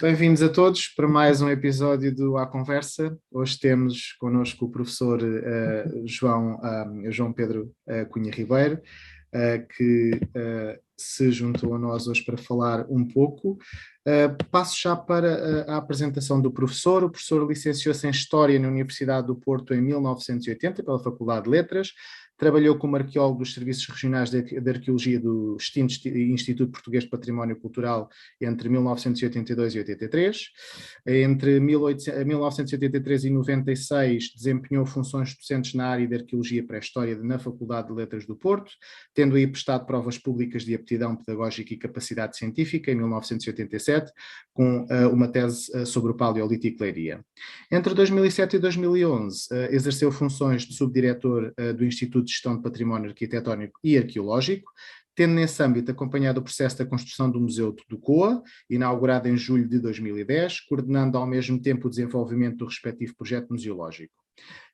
bem-vindos a todos para mais um episódio do À Conversa. Hoje temos connosco o professor João Pedro Cunha Ribeiro, que se juntou a nós hoje para falar um pouco. Passo já para a apresentação do professor. O professor licenciou-se em História na Universidade do Porto em 1980 pela Faculdade de Letras. Trabalhou como arqueólogo dos Serviços Regionais de Arqueologia do extinto Instituto Português de Património Cultural entre 1982 e 83. Entre 1983 e 96 desempenhou funções docentes na área de Arqueologia Pré-História na Faculdade de Letras do Porto, tendo aí prestado provas públicas de aptidão pedagógica e capacidade científica em 1987, com uma tese sobre o Paleolítico Leiria. Entre 2007 e 2011 exerceu funções de subdiretor do Instituto de Gestão de Património Arquitetónico e Arqueológico, tendo nesse âmbito acompanhado o processo da construção do Museu do COA, inaugurado em julho de 2010, coordenando ao mesmo tempo o desenvolvimento do respectivo projeto museológico.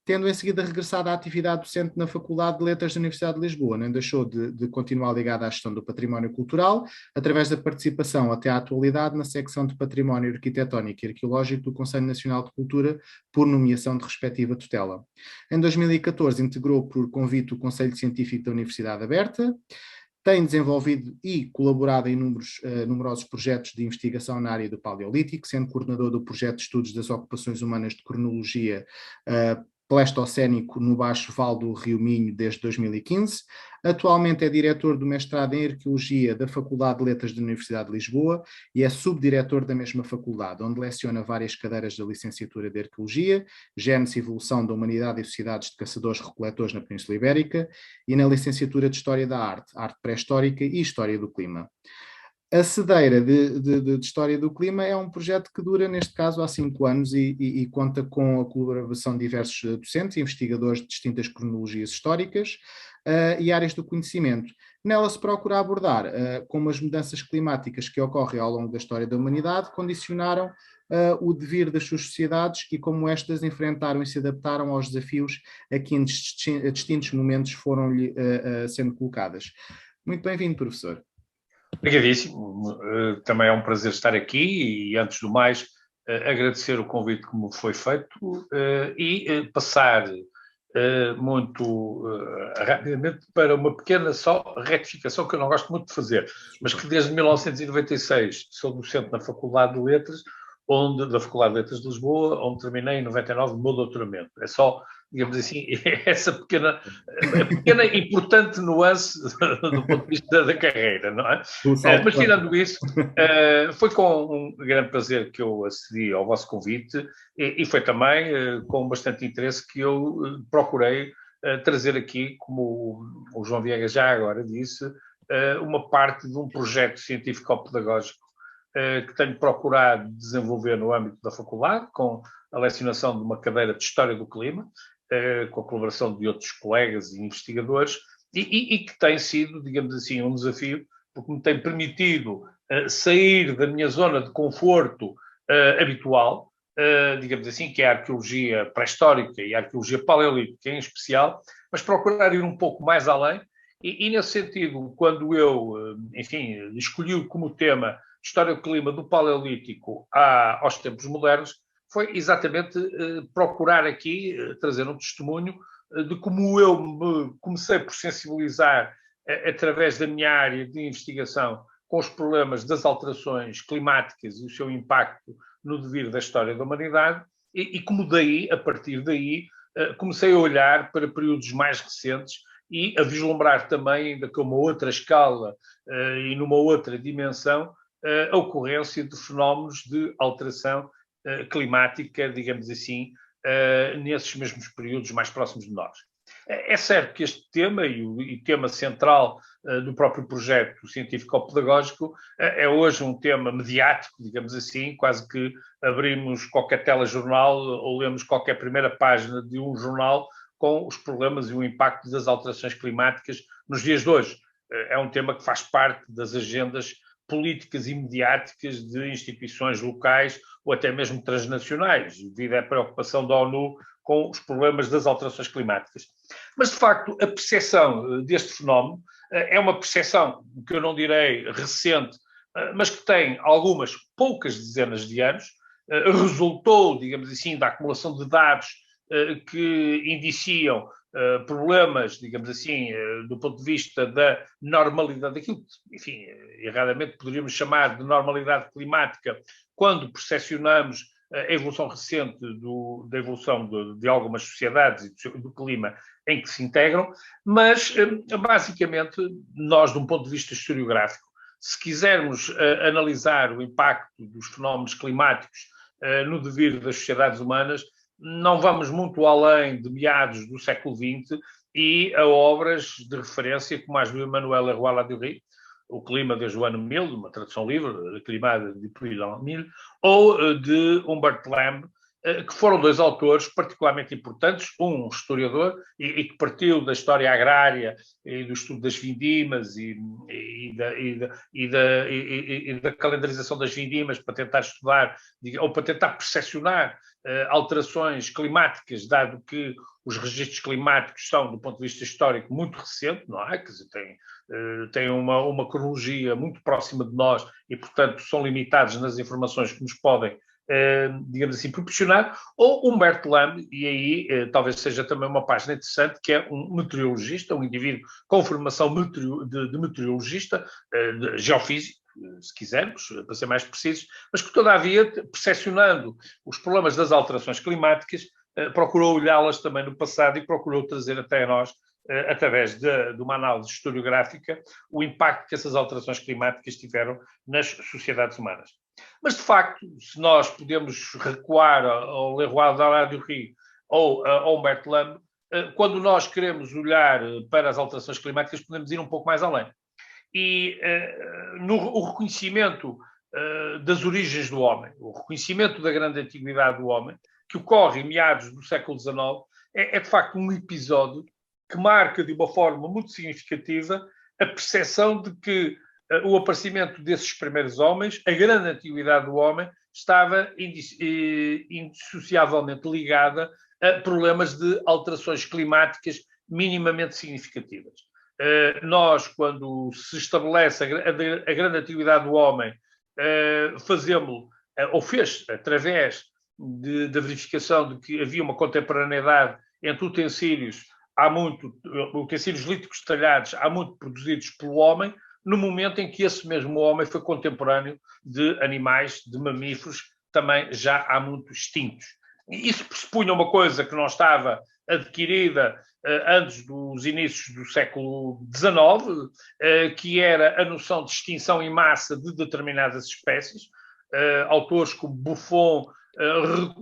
Tendo em seguida regressado à atividade docente na Faculdade de Letras da Universidade de Lisboa, não deixou de continuar ligado à gestão do património cultural, através da participação até à atualidade na secção de Património Arquitetónico e Arqueológico do Conselho Nacional de Cultura, por nomeação de respectiva tutela. Em 2014 integrou por convite o Conselho Científico da Universidade Aberta. Tem desenvolvido e colaborado em numerosos projetos de investigação na área do Paleolítico, sendo coordenador do projeto de estudos das ocupações humanas de cronologia Pleistocénico no Baixo Vale do Rio Minho desde 2015. Atualmente é diretor do mestrado em Arqueologia da Faculdade de Letras da Universidade de Lisboa e é subdiretor da mesma faculdade, onde leciona várias cadeiras da licenciatura de Arqueologia, Gênese e Evolução da Humanidade e Sociedades de Caçadores-Recoletores na Península Ibérica e na licenciatura de História da Arte, Arte Pré-Histórica e História do Clima. A Cedeira de História do Clima é um projeto que dura, neste caso, há 5 anos e conta com a colaboração de diversos docentes e investigadores de distintas cronologias históricas e áreas do conhecimento. Nela se procura abordar como as mudanças climáticas que ocorrem ao longo da história da humanidade condicionaram o devir das suas sociedades e como estas enfrentaram e se adaptaram aos desafios a que em distintos momentos foram-lhe sendo colocadas. Muito bem-vindo, professor. Obrigadíssimo. Também é um prazer estar aqui e, antes do mais, agradecer o convite que me foi feito e passar muito rapidamente para uma pequena só retificação que eu não gosto muito de fazer, mas que desde 1996 sou docente na Faculdade de Letras, da Faculdade de Letras de Lisboa, onde terminei em 99 o meu doutoramento. É só, digamos assim, essa pequena e importante nuance do ponto de vista da carreira, não é? Mas tirando isso, foi com um grande prazer que eu acedi ao vosso convite e foi também com bastante interesse que eu procurei trazer aqui, como o João Viegas já agora disse, uma parte de um projeto científico-pedagógico que tenho procurado desenvolver no âmbito da faculdade, com a lecionação de uma cadeira de História do Clima, com a colaboração de outros colegas e investigadores, e que tem sido, digamos assim, um desafio, porque me tem permitido sair da minha zona de conforto habitual, digamos assim, que é a arqueologia pré-histórica e a arqueologia paleolítica em especial, mas procurar ir um pouco mais além, e nesse sentido, quando eu, enfim, escolhi como tema História do Clima do Paleolítico aos tempos modernos, foi exatamente procurar aqui trazer um testemunho de como eu me comecei por sensibilizar através da minha área de investigação com os problemas das alterações climáticas e o seu impacto no devir da história da humanidade e como daí, a partir daí, comecei a olhar para períodos mais recentes e a vislumbrar também, ainda com uma outra escala e numa outra dimensão, a ocorrência de fenómenos de alteração climática, digamos assim, nesses mesmos períodos mais próximos de nós. É certo que este tema, e o tema central do próprio projeto científico-pedagógico, é hoje um tema mediático, digamos assim, quase que abrimos qualquer telejornal ou lemos qualquer primeira página de um jornal com os problemas e o impacto das alterações climáticas nos dias de hoje. É um tema que faz parte das agendas políticas e mediáticas de instituições locais ou até mesmo transnacionais, devido à preocupação da ONU com os problemas das alterações climáticas. Mas, de facto, a percepção deste fenómeno é uma percepção que eu não direi recente, mas que tem algumas poucas dezenas de anos, resultou, digamos assim, da acumulação de dados que indiciam problemas, digamos assim, do ponto de vista da normalidade, daquilo que, enfim, erradamente poderíamos chamar de normalidade climática, quando percepcionamos a evolução recente da evolução de algumas sociedades e do clima em que se integram, mas, basicamente, nós, de um ponto de vista historiográfico, se quisermos analisar o impacto dos fenómenos climáticos no devir das sociedades humanas, não vamos muito além de meados do século XX e a obras de referência como as de Emmanuel Leroy-Ladurie, O Clima desde o ano 1000, uma tradução livre, Climade depuis l'an 1000, ou de Humbert Lamb, que foram dois autores particularmente importantes, um historiador e que partiu da história agrária e do estudo das vindimas e da calendarização das vindimas para tentar estudar ou para tentar percepcionar alterações climáticas, dado que os registros climáticos são, do ponto de vista histórico, muito recente, não é? Quer dizer, tem uma cronologia muito próxima de nós e, portanto, são limitados nas informações que nos podem, digamos assim, proporcionar, ou Humberto Lamb, e aí talvez seja também uma página interessante, que é um meteorologista, um indivíduo com formação de meteorologista, de geofísico, se quisermos, para ser mais precisos, mas que, todavia, percepcionando os problemas das alterações climáticas, procurou olhá-las também no passado e procurou trazer até nós, através de uma análise historiográfica, o impacto que essas alterações climáticas tiveram nas sociedades humanas. Mas, de facto, se nós podemos recuar ao Leroy-Ladurie ou ao Humbert Lamb, quando nós queremos olhar para as alterações climáticas, podemos ir um pouco mais além. E o reconhecimento das origens do homem, o reconhecimento da grande antiguidade do homem, que ocorre em meados do século XIX, é de facto um episódio que marca de uma forma muito significativa a percepção de que o aparecimento desses primeiros homens, a grande antiguidade do homem, estava indissociavelmente ligada a problemas de alterações climáticas minimamente significativas. Nós, quando se estabelece a grande antiguidade do homem, fazemos-lo, ou fez, através da verificação de que havia uma contemporaneidade entre utensílios líticos talhados, há muito produzidos pelo homem, no momento em que esse mesmo homem foi contemporâneo de animais, de mamíferos, também já há muito extintos. Isso pressupunha uma coisa que não estava adquirida antes dos inícios do século XIX, que era a noção de extinção em massa de determinadas espécies. Autores como Buffon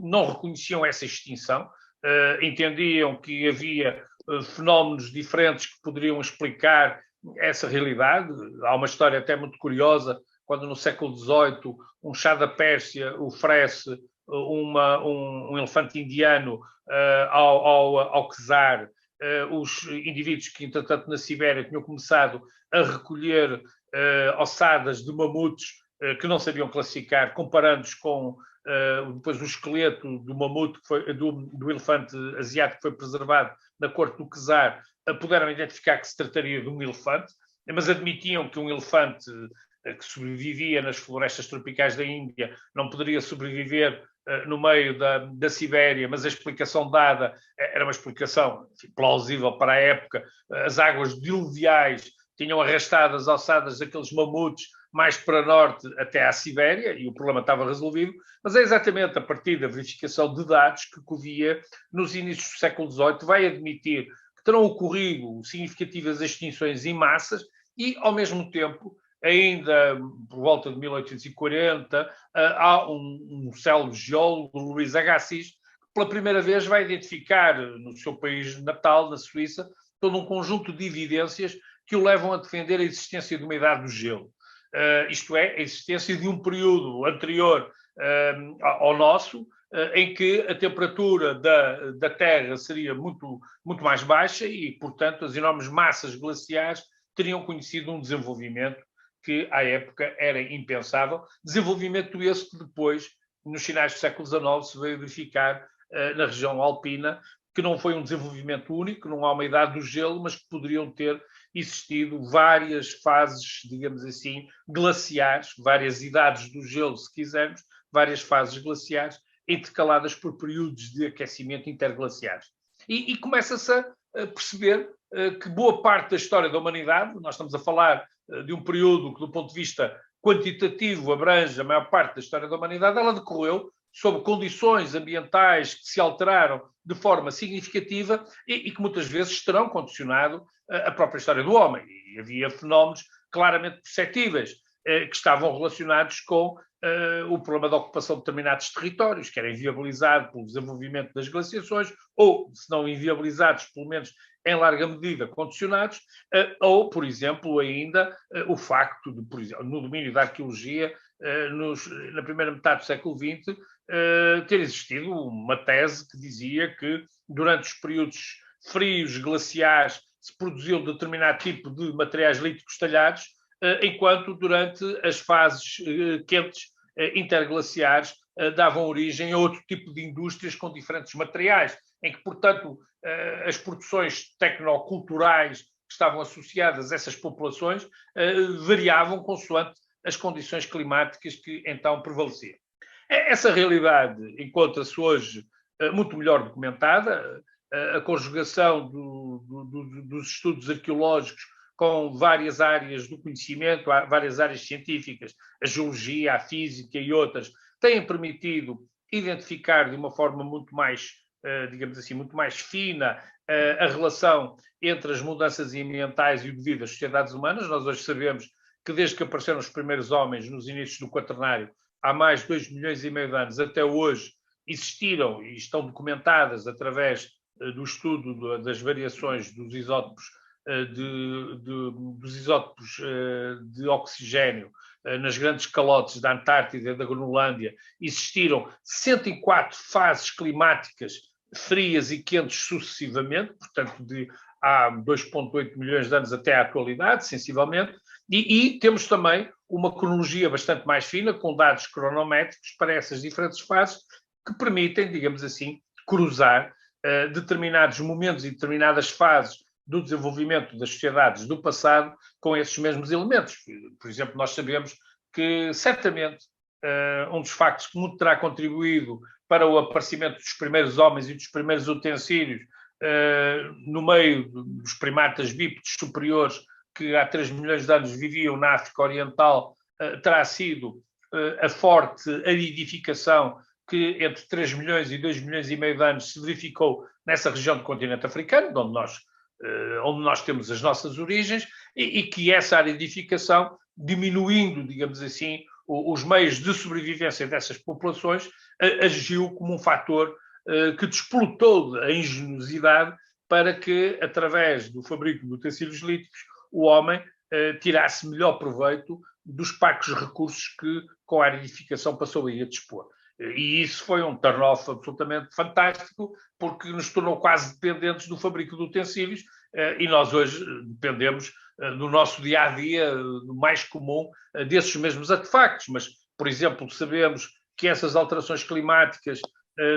não reconheciam essa extinção, entendiam que havia fenómenos diferentes que poderiam explicar essa realidade. Há uma história até muito curiosa, quando no século XVIII um chá da Pérsia oferece um elefante indiano ao czar, os indivíduos que, entretanto, na Sibéria tinham começado a recolher ossadas de mamutes que não sabiam classificar, comparando-os com depois o esqueleto do mamute, do elefante asiático que foi preservado na corte do czar, puderam identificar que se trataria de um elefante, mas admitiam que um elefante que sobrevivia nas florestas tropicais da Índia não poderia sobreviver no meio da Sibéria, mas a explicação dada era uma explicação plausível para a época. As águas diluviais tinham arrastado as ossadas daqueles mamutes mais para norte até à Sibéria e o problema estava resolvido, mas é exatamente a partir da verificação de dados que Cuvier, nos inícios do século XVIII, vai admitir que terão ocorrido significativas extinções em massas e, ao mesmo tempo, ainda por volta de 1840, há um célebre geólogo, Luís Agassiz, que pela primeira vez vai identificar no seu país natal, na Suíça, todo um conjunto de evidências que o levam a defender a existência de uma idade do gelo. Isto é, a existência de um período anterior ao nosso, em que a temperatura da Terra seria muito, muito mais baixa e, portanto, as enormes massas glaciares teriam conhecido um desenvolvimento que, à época, era impensável. Desenvolvimento esse que depois, nos finais do século XIX, se veio verificar na região alpina, que não foi um desenvolvimento único, não há uma idade do gelo, mas que poderiam ter existido várias fases, digamos assim, glaciares, várias idades do gelo, se quisermos, várias fases glaciares, intercaladas por períodos de aquecimento interglaciares. E começa-se a perceber que boa parte da história da humanidade, nós estamos a falar de um período que, do ponto de vista quantitativo, abrange a maior parte da história da humanidade, ela decorreu sob condições ambientais que se alteraram de forma significativa e que muitas vezes terão condicionado a própria história do homem. E havia fenómenos claramente perceptíveis que estavam relacionados com o problema da ocupação de determinados territórios, que era inviabilizado pelo desenvolvimento das glaciações, ou, se não inviabilizados, pelo menos em larga medida condicionados, ou, por exemplo, ainda o facto de, por exemplo, no domínio da arqueologia, na primeira metade do século XX, ter existido uma tese que dizia que, durante os períodos frios, glaciares, se produziu determinado tipo de materiais líticos talhados, enquanto durante as fases quentes interglaciares davam origem a outro tipo de indústrias com diferentes materiais, em que, portanto, as produções tecnoculturais que estavam associadas a essas populações variavam consoante as condições climáticas que então prevaleciam. Essa realidade encontra-se hoje muito melhor documentada. A conjugação dos estudos arqueológicos com várias áreas do conhecimento, várias áreas científicas, a geologia, a física e outras, têm permitido identificar de uma forma muito mais, digamos assim, muito mais fina a relação entre as mudanças ambientais e o devido às sociedades humanas. Nós hoje sabemos que desde que apareceram os primeiros homens nos inícios do Quaternário, há mais de 2,5 milhões de anos até hoje, existiram e estão documentadas através do estudo das variações dos isótopos de oxigênio nas grandes calotes da Antártida e da Groenlândia, existiram 104 fases climáticas frias e quentes sucessivamente, portanto, há 2,8 milhões de anos até à atualidade, sensivelmente, e temos também uma cronologia bastante mais fina, com dados cronométricos para essas diferentes fases, que permitem, digamos assim, cruzar determinados momentos e determinadas fases do desenvolvimento das sociedades do passado com esses mesmos elementos. Por exemplo, nós sabemos que, certamente, um dos factos que muito terá contribuído para o aparecimento dos primeiros homens e dos primeiros utensílios no meio dos primatas bípedes superiores que há 3 milhões de anos viviam na África Oriental, terá sido a forte aridificação que entre 3 milhões e 2 milhões e meio de anos se verificou nessa região do continente africano, onde nós temos as nossas origens, e que essa aridificação, diminuindo, digamos assim, os meios de sobrevivência dessas populações, agiu como um fator que desplotou a engenhosidade para que, através do fabrico de utensílios líticos, o homem tirasse melhor proveito dos parcos recursos que, com a aridificação, passou aí a dispor. E isso foi um turn-off absolutamente fantástico, porque nos tornou quase dependentes do fabrico de utensílios, e nós hoje dependemos no nosso dia-a-dia mais comum desses mesmos artefactos. Mas, por exemplo, sabemos que essas alterações climáticas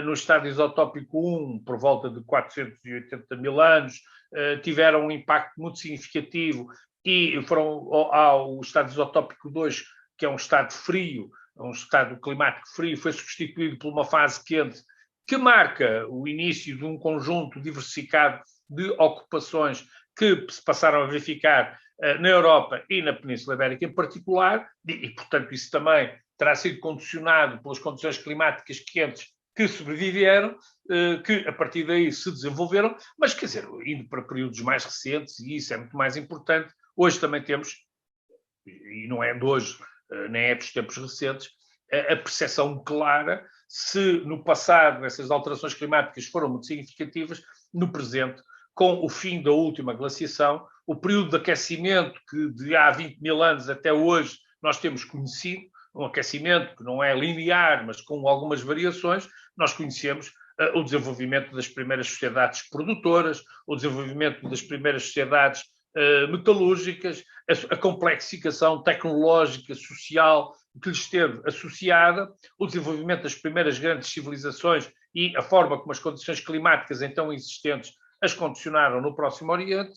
no estado isotópico 1, por volta de 480 mil anos, tiveram um impacto muito significativo, e foram ao estado isotópico 2, que é um estado frio, um estado climático frio, foi substituído por uma fase quente que marca o início de um conjunto diversificado de ocupações que se passaram a verificar na Europa e na Península Ibérica em particular, e portanto isso também terá sido condicionado pelas condições climáticas quentes que sobreviveram, que a partir daí se desenvolveram, mas quer dizer, indo para períodos mais recentes, e isso é muito mais importante, hoje também temos, e não é de hoje, nem é dos tempos recentes, a percepção clara se no passado essas alterações climáticas foram muito significativas, no presente, com o fim da última glaciação, o período de aquecimento que de há 20 mil anos até hoje nós temos conhecido, um aquecimento que não é linear, mas com algumas variações, nós conhecemos o desenvolvimento das primeiras sociedades produtoras, o desenvolvimento das primeiras sociedades metalúrgicas, a complexificação tecnológica, social que lhes esteve associada, o desenvolvimento das primeiras grandes civilizações e a forma como as condições climáticas então existentes as condicionaram no Próximo Oriente,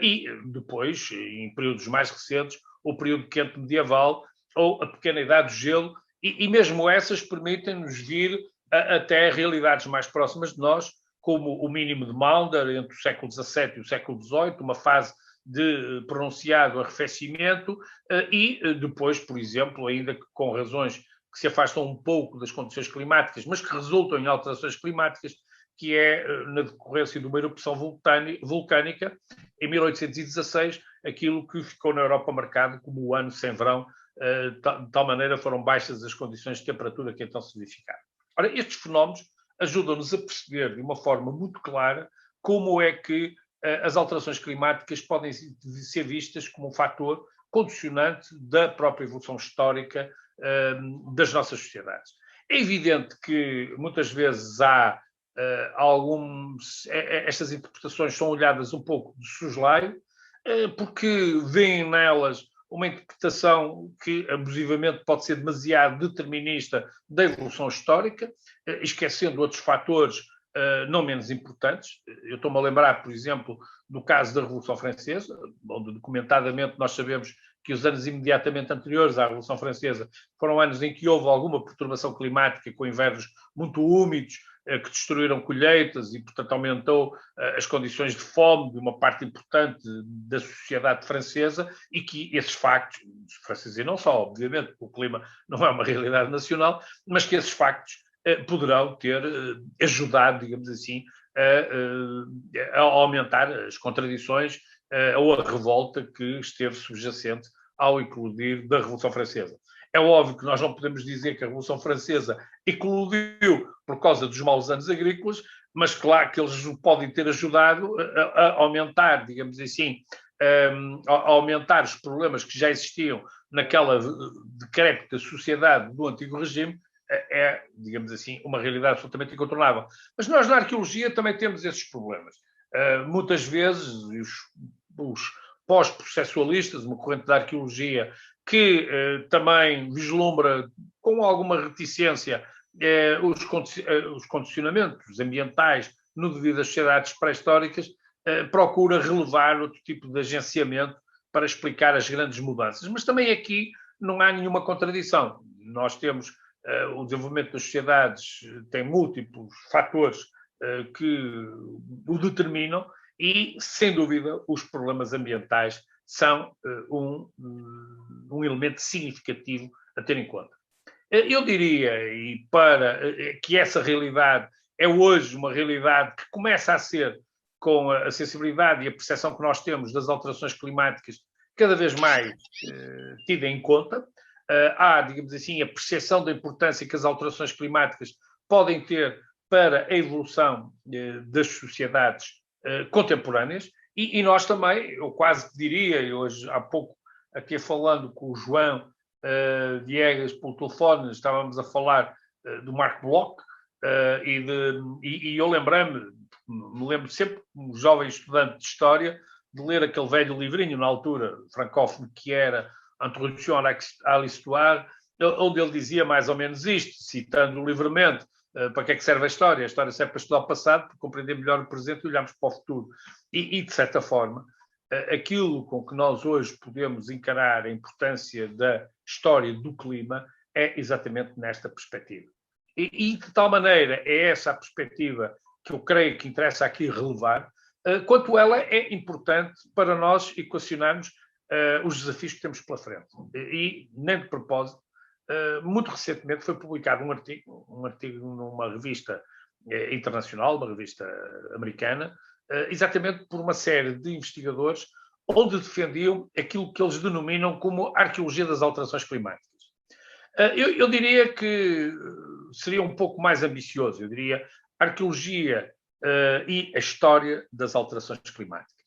e depois, em períodos mais recentes, o período quente medieval ou a pequena idade do gelo, e mesmo essas permitem-nos vir até realidades mais próximas de nós, como o mínimo de Maunder entre o século XVII e o século XVIII, uma fase de pronunciado arrefecimento, e depois, por exemplo, ainda que com razões que se afastam um pouco das condições climáticas, mas que resultam em alterações climáticas, que é na decorrência de uma erupção vulcânica, em 1816, aquilo que ficou na Europa marcado como o ano sem verão, de tal maneira foram baixas as condições de temperatura que então se verificaram. Ora, estes fenómenos ajudam-nos a perceber de uma forma muito clara como é que as alterações climáticas podem ser vistas como um fator condicionante da própria evolução histórica das nossas sociedades. É evidente que muitas vezes há estas interpretações são olhadas um pouco de soslaio, porque veem nelas uma interpretação que abusivamente pode ser demasiado determinista da evolução histórica, esquecendo outros fatores não menos importantes. Eu estou-me a lembrar, por exemplo, do caso da Revolução Francesa, onde documentadamente nós sabemos que os anos imediatamente anteriores à Revolução Francesa foram anos em que houve alguma perturbação climática, com invernos muito úmidos, que destruíram colheitas e, portanto, aumentou as condições de fome de uma parte importante da sociedade francesa, e que esses factos, os franceses e não só, obviamente, o clima não é uma realidade nacional, mas que esses factos poderão ter ajudado, digamos assim, a aumentar as contradições ou a revolta que esteve subjacente ao eclodir da Revolução Francesa. É óbvio que nós não podemos dizer que a Revolução Francesa eclodiu por causa dos maus anos agrícolas, mas claro que eles podem ter ajudado a aumentar, digamos assim, a aumentar os problemas que já existiam naquela decrépita sociedade do antigo regime. É, digamos assim, uma realidade absolutamente incontornável. Mas nós na arqueologia também temos esses problemas. Muitas vezes os pós-processualistas, uma corrente da arqueologia que também vislumbra com alguma reticência os condicionamentos ambientais no devido às sociedades pré-históricas, procura relevar outro tipo de agenciamento para explicar as grandes mudanças. Mas também aqui não há nenhuma contradição. Nós temos o desenvolvimento das sociedades, tem múltiplos fatores que o determinam, e, sem dúvida, os problemas ambientais são um elemento significativo a ter em conta. Eu diria, e para que essa realidade é hoje uma realidade que começa a ser, com a sensibilidade e a percepção que nós temos das alterações climáticas, cada vez mais tida em conta. Há, digamos assim, a percepção da importância que as alterações climáticas podem ter para a evolução das sociedades contemporâneas, e nós também, eu quase diria, e hoje há pouco aqui falando com o João Diegas pelo telefone, estávamos a falar do Marc Bloch, e eu me lembro sempre, como jovem estudante de História, de ler aquele velho livrinho, na altura, francófono, que era Introdução à l'Histoire, onde ele dizia mais ou menos isto, citando livremente: para que é que serve a história? A história serve para estudar o passado, para compreender melhor o presente e olharmos para o futuro. E de certa forma, aquilo com que nós hoje podemos encarar a importância da história do clima é exatamente nesta perspectiva. E de tal maneira é essa a perspectiva que eu creio que interessa aqui relevar, quanto ela é importante para nós equacionarmos os desafios que temos pela frente. E, nem de propósito, muito recentemente foi publicado um artigo numa revista internacional, uma revista americana, exatamente por uma série de investigadores, onde defendiam aquilo que eles denominam como a arqueologia das alterações climáticas. Eu diria que seria um pouco mais ambicioso. Eu diria arqueologia e a história das alterações climáticas.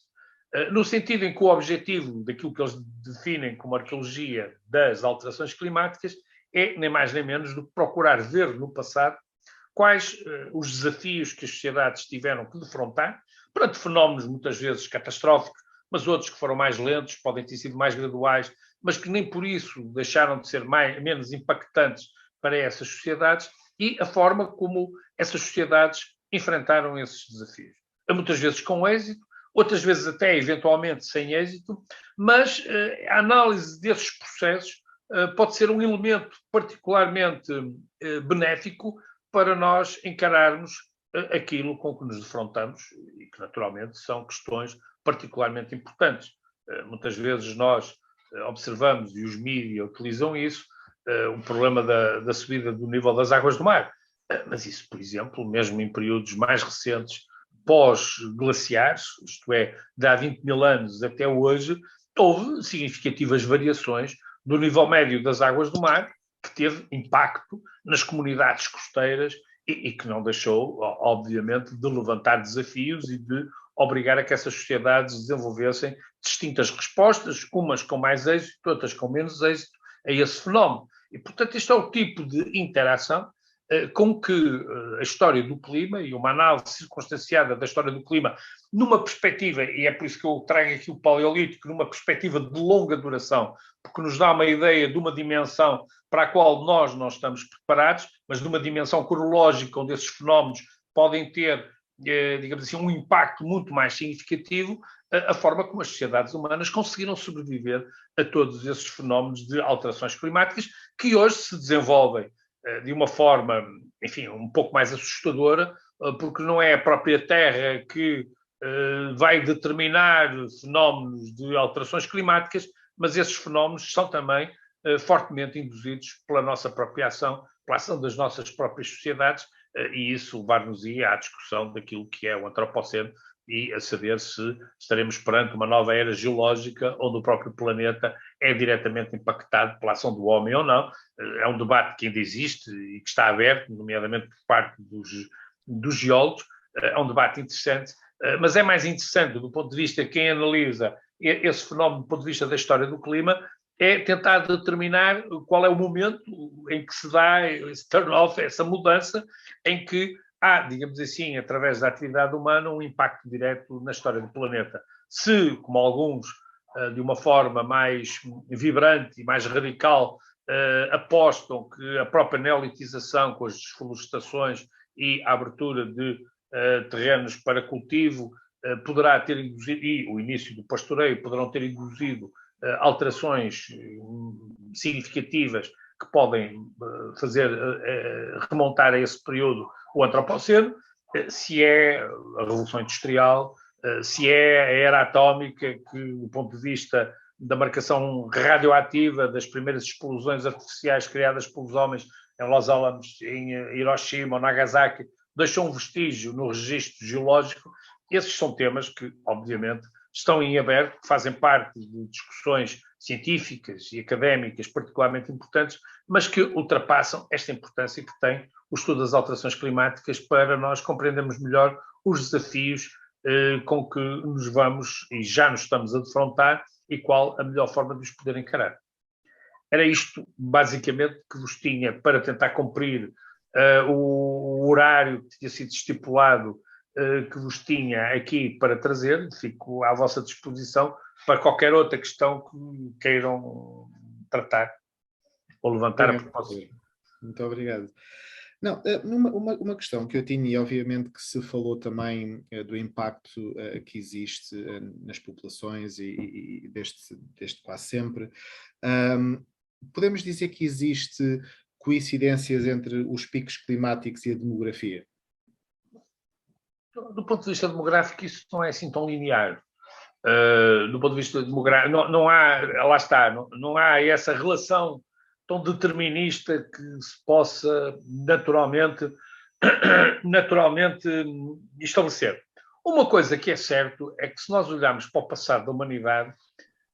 No sentido em que o objetivo daquilo que eles definem como arqueologia das alterações climáticas é, nem mais nem menos, do que procurar ver no passado quais os desafios que as sociedades tiveram que defrontar, perante fenómenos muitas vezes catastróficos, mas outros que foram mais lentos, podem ter sido mais graduais, mas que nem por isso deixaram de ser menos impactantes para essas sociedades, e a forma como essas sociedades enfrentaram esses desafios. Muitas vezes com êxito, outras vezes até eventualmente sem êxito, mas a análise desses processos pode ser um elemento particularmente benéfico para nós encararmos aquilo com que nos defrontamos e que naturalmente são questões particularmente importantes. Muitas vezes nós observamos, e os mídias utilizam isso, o problema da subida do nível das águas do mar. Mas isso, por exemplo, mesmo em períodos mais recentes, pós-glaciares, isto é, de há 20 mil anos até hoje, houve significativas variações do nível médio das águas do mar, que teve impacto nas comunidades costeiras e que não deixou, obviamente, de levantar desafios e de obrigar a que essas sociedades desenvolvessem distintas respostas, umas com mais êxito, outras com menos êxito, a esse fenómeno. E, portanto, este é o tipo de interação com que a história do clima e uma análise circunstanciada da história do clima numa perspectiva, e é por isso que eu trago aqui o Paleolítico, numa perspectiva de longa duração, porque nos dá uma ideia de uma dimensão para a qual nós não estamos preparados, mas de uma dimensão cronológica onde esses fenómenos podem ter, digamos assim, um impacto muito mais significativo, a forma como as sociedades humanas conseguiram sobreviver a todos esses fenómenos de alterações climáticas que hoje se desenvolvem de uma forma, enfim, um pouco mais assustadora, porque não é a própria Terra que vai determinar fenómenos de alterações climáticas, mas esses fenómenos são também fortemente induzidos pela nossa própria ação, pela ação das nossas próprias sociedades, e isso levar-nos-ia à discussão daquilo que é o antropoceno e a saber se estaremos perante uma nova era geológica onde o próprio planeta é diretamente impactado pela ação do homem ou não. É um debate que ainda existe e que está aberto, nomeadamente por parte dos geólogos. É um debate interessante, mas é mais interessante do ponto de vista de quem analisa esse fenómeno do ponto de vista da história do clima, é tentar determinar qual é o momento em que se dá esse turn-off, essa mudança, em que há, digamos assim, através da atividade humana, um impacto direto na história do planeta. Se, como alguns, de uma forma mais vibrante e mais radical, apostam que a própria neolitização, com as desflorestações e a abertura de terrenos para cultivo, poderá ter induzido, e o início do pastoreio, poderão ter induzido alterações significativas que podem fazer remontar a esse período o antropoceno, se é a Revolução Industrial, se é a era atómica, que do ponto de vista da marcação radioativa das primeiras explosões artificiais criadas pelos homens em Los Alamos, em Hiroshima ou Nagasaki, deixou um vestígio no registro geológico. Esses são temas que, obviamente, estão em aberto, que fazem parte de discussões científicas e académicas particularmente importantes, mas que ultrapassam esta importância que tem o estudo das alterações climáticas para nós compreendermos melhor os desafios com que nos vamos e já nos estamos a defrontar e qual a melhor forma de os poder encarar. Era isto, basicamente, que vos tinha para tentar cumprir o horário que tinha sido estipulado que vos tinha aqui para trazer. Fico à vossa disposição para qualquer outra questão que queiram tratar ou levantar a propósito. Muito obrigado. Não, uma questão que eu tinha, e obviamente que se falou também do impacto que existe nas populações e deste quase sempre, podemos dizer que existe coincidências entre os picos climáticos e a demografia? Do ponto de vista demográfico, isso não é assim tão linear. Do ponto de vista demográfico, não há, lá está, não há essa relação tão determinista que se possa naturalmente estabelecer. Uma coisa que é certo é que se nós olharmos para o passado da humanidade,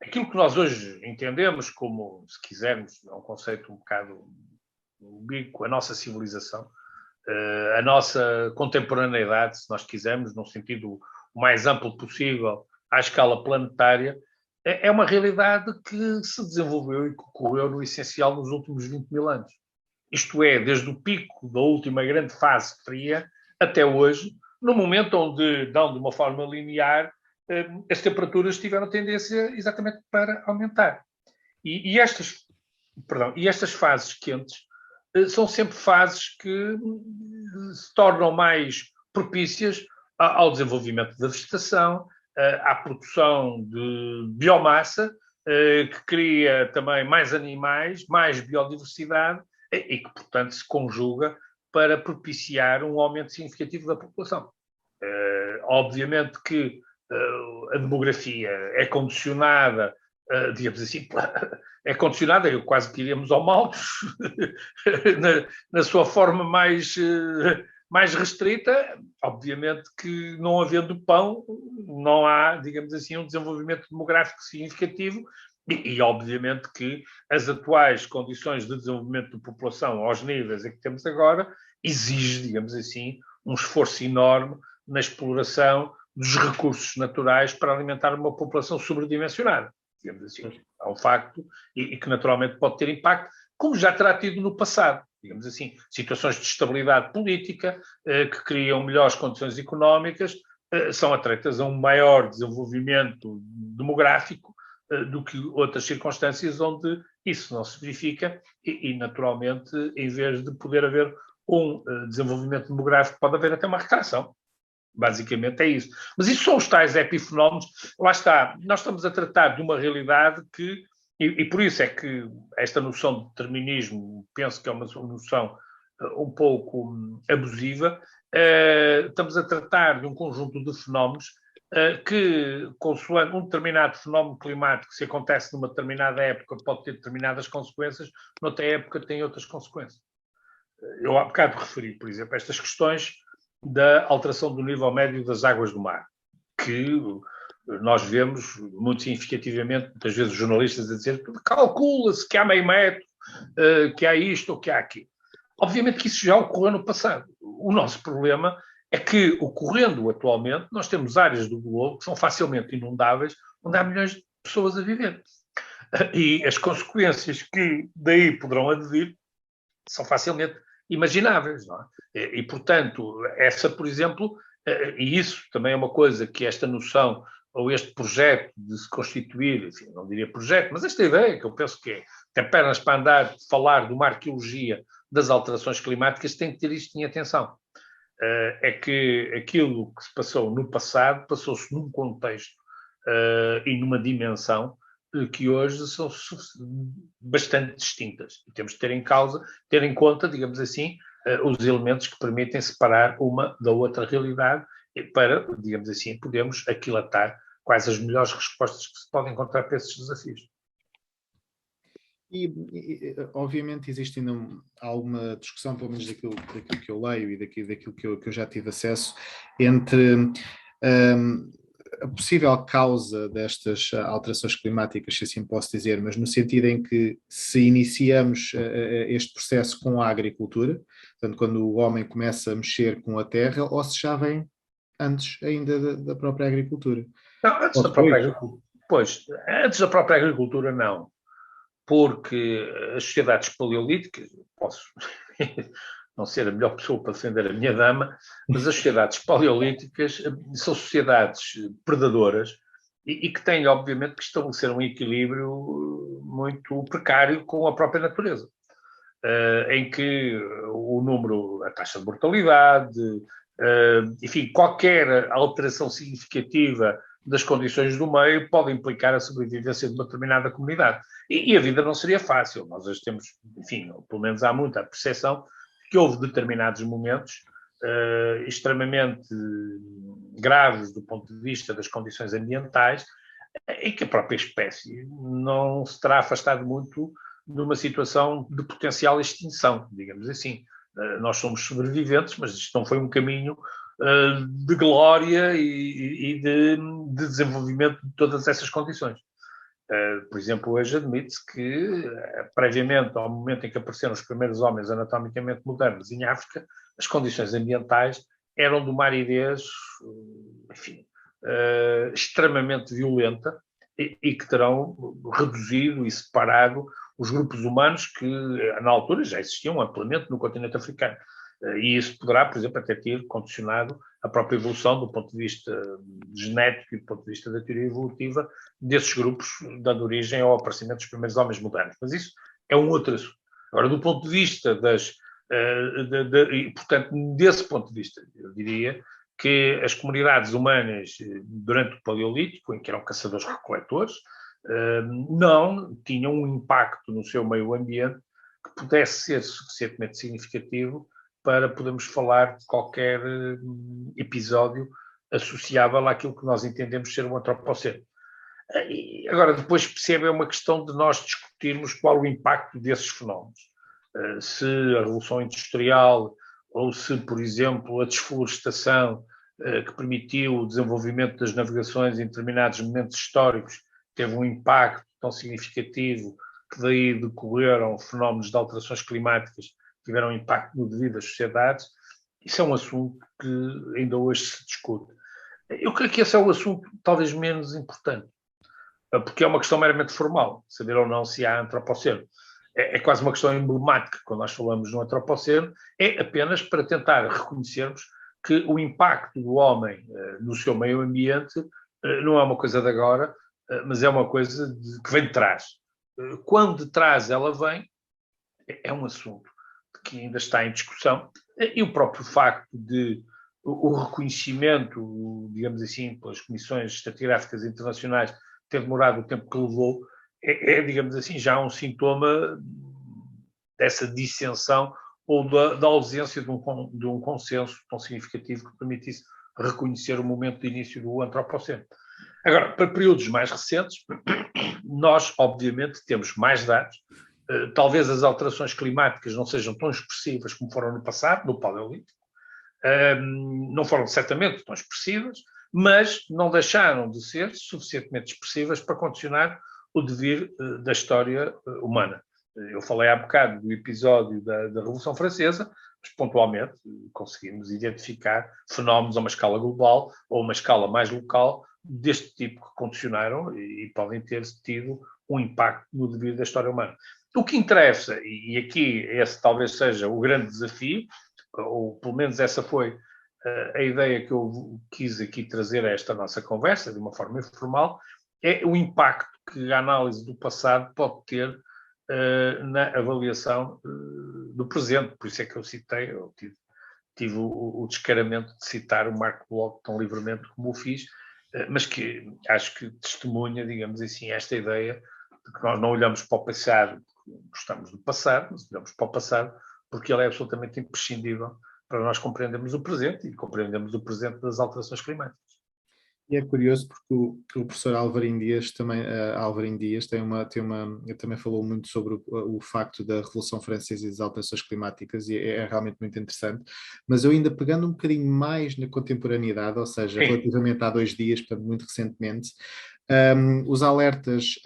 aquilo que nós hoje entendemos como, se quisermos, é um conceito um bocado ubíquo, a nossa civilização, a nossa contemporaneidade, se nós quisermos, num sentido o mais amplo possível, à escala planetária, é uma realidade que se desenvolveu e que ocorreu no essencial nos últimos 20 mil anos. Isto é, desde o pico da última grande fase fria até hoje, no momento onde, não de uma forma linear, as temperaturas tiveram tendência exatamente para aumentar. E estas fases quentes são sempre fases que se tornam mais propícias ao desenvolvimento da vegetação, à produção de biomassa, que cria também mais animais, mais biodiversidade e que, portanto, se conjuga para propiciar um aumento significativo da população. Obviamente que a demografia é condicionada, digamos assim, é condicionada, eu quase que iríamos ao Malthus, na sua forma mais restrita. Obviamente que não havendo pão, não há, digamos assim, um desenvolvimento demográfico significativo e obviamente que as atuais condições de desenvolvimento de população aos níveis em que temos agora exige, digamos assim, um esforço enorme na exploração dos recursos naturais para alimentar uma população sobredimensionada, digamos assim. É um facto e que naturalmente pode ter impacto, como já terá tido no passado, digamos assim, situações de estabilidade política que criam melhores condições económicas, são atreitas a um maior desenvolvimento demográfico do que outras circunstâncias onde isso não se verifica e naturalmente, em vez de poder haver um desenvolvimento demográfico, pode haver até uma retração. Basicamente é isso. Mas isso são os tais epifenómenos. Lá está, nós estamos a tratar de uma realidade que, e por isso é que esta noção de determinismo, penso que é uma noção um pouco abusiva, estamos a tratar de um conjunto de fenómenos que, consoante um determinado fenómeno climático, se acontece numa determinada época, pode ter determinadas consequências, noutra época tem outras consequências. Eu há bocado referi, por exemplo, estas questões da alteração do nível médio das águas do mar, que nós vemos muito significativamente, muitas vezes, os jornalistas a dizer que calcula-se que há meio metro, que há isto ou que há aquilo. Obviamente que isso já ocorreu no passado. O nosso problema é que, ocorrendo atualmente, nós temos áreas do globo que são facilmente inundáveis, onde há milhões de pessoas a viver. E as consequências que daí poderão advir são facilmente imagináveis, não é? E, portanto, essa, por exemplo, e isso também é uma coisa que esta noção, ou este projeto de se constituir, enfim, não diria projeto, mas esta ideia, que eu penso que tem pernas para andar, de falar de uma arqueologia das alterações climáticas, tem que ter isto em atenção. É que aquilo que se passou no passado, passou-se num contexto e numa dimensão que hoje são bastante distintas. E temos de ter em conta, digamos assim, os elementos que permitem separar uma da outra realidade para, digamos assim, podermos aquilatar quais as melhores respostas que se podem encontrar para esses desafios. Obviamente existe ainda alguma discussão, pelo menos daquilo que eu leio e daquilo que eu já tive acesso, entre a possível causa destas alterações climáticas, se assim posso dizer, mas no sentido em que se iniciamos este processo com a agricultura, portanto, quando o homem começa a mexer com a terra, ou se já vem antes ainda da própria agricultura. Não, antes da própria agricultura. Pois, antes da própria agricultura, não. Porque as sociedades paleolíticas, posso não ser a melhor pessoa para defender a minha dama, mas as sociedades paleolíticas são sociedades predadoras e que têm, obviamente, que estabelecer um equilíbrio muito precário com a própria natureza, em que o número, a taxa de mortalidade, enfim, qualquer alteração significativa das condições do meio pode implicar a sobrevivência de uma determinada comunidade. E a vida não seria fácil. Nós hoje temos, enfim, pelo menos há muita percepção que houve determinados momentos extremamente graves do ponto de vista das condições ambientais em que a própria espécie não se terá afastado muito de uma situação de potencial extinção, digamos assim. Nós somos sobreviventes, mas isto não foi um caminho de glória e de desenvolvimento de todas essas condições. Por exemplo, hoje admite-se que, previamente ao momento em que apareceram os primeiros homens anatomicamente modernos em África, as condições ambientais eram de uma aridez, enfim, extremamente violenta e que terão reduzido e separado os grupos humanos que, na altura, já existiam amplamente no continente africano. E isso poderá, por exemplo, até ter condicionado a própria evolução do ponto de vista genético e do ponto de vista da teoria evolutiva desses grupos, dando origem ao aparecimento dos primeiros homens modernos. Mas isso é um outro assunto. Agora, do ponto de vista e, portanto, desse ponto de vista, eu diria que as comunidades humanas, durante o Paleolítico, em que eram caçadores-recoletores, não tinham um impacto no seu meio ambiente que pudesse ser suficientemente significativo para podermos falar de qualquer episódio associável àquilo que nós entendemos ser um antropoceno. Agora, depois percebe, é uma questão de nós discutirmos qual o impacto desses fenómenos. Se a Revolução Industrial ou se, por exemplo, a desflorestação que permitiu o desenvolvimento das navegações em determinados momentos históricos teve um impacto tão significativo que daí decorreram fenómenos de alterações climáticas que tiveram impacto no devido às sociedades, isso é um assunto que ainda hoje se discute. Eu creio que esse é o assunto talvez menos importante, porque é uma questão meramente formal, saber ou não se há antropoceno. É quase uma questão emblemática quando nós falamos no antropoceno, é apenas para tentar reconhecermos que o impacto do homem no seu meio ambiente não é uma coisa de agora, mas é uma coisa que vem de trás. Quando de trás ela vem, é um assunto que ainda está em discussão, e o próprio facto de o reconhecimento, digamos assim, pelas comissões estratigráficas internacionais ter demorado o tempo que levou, digamos assim, já um sintoma dessa dissensão ou da ausência de um consenso tão significativo que permitisse reconhecer o momento de início do antropoceno. Agora, para períodos mais recentes, nós, obviamente, temos mais dados. Talvez as alterações climáticas não sejam tão expressivas como foram no passado, no Paleolítico. Não foram certamente tão expressivas, mas não deixaram de ser suficientemente expressivas para condicionar o devir da história humana. Eu falei há bocado do episódio da Revolução Francesa, mas pontualmente conseguimos identificar fenómenos a uma escala global ou a uma escala mais local deste tipo que condicionaram e podem ter tido um impacto no devir da história humana. O que interessa, e aqui esse talvez seja o grande desafio, ou pelo menos essa foi a ideia que eu quis aqui trazer a esta nossa conversa, de uma forma informal, é o impacto que a análise do passado pode ter na avaliação do presente. Por isso é que eu citei, eu tive o descaramento de citar o Marco Bloch tão livremente como o fiz, mas que acho que testemunha, digamos assim, esta ideia de que nós não olhamos para o passado porque gostamos do passado, mas olhamos para o passado porque ele é absolutamente imprescindível para nós compreendermos o presente e compreendermos o presente das alterações climáticas. E é curioso porque o professor Álvarinho Dias também, também falou muito sobre o facto da Revolução Francesa e das alterações climáticas, e é realmente muito interessante, mas eu ainda pegando um bocadinho mais na contemporaneidade, ou seja, relativamente há 2 dias, portanto muito recentemente, os alertas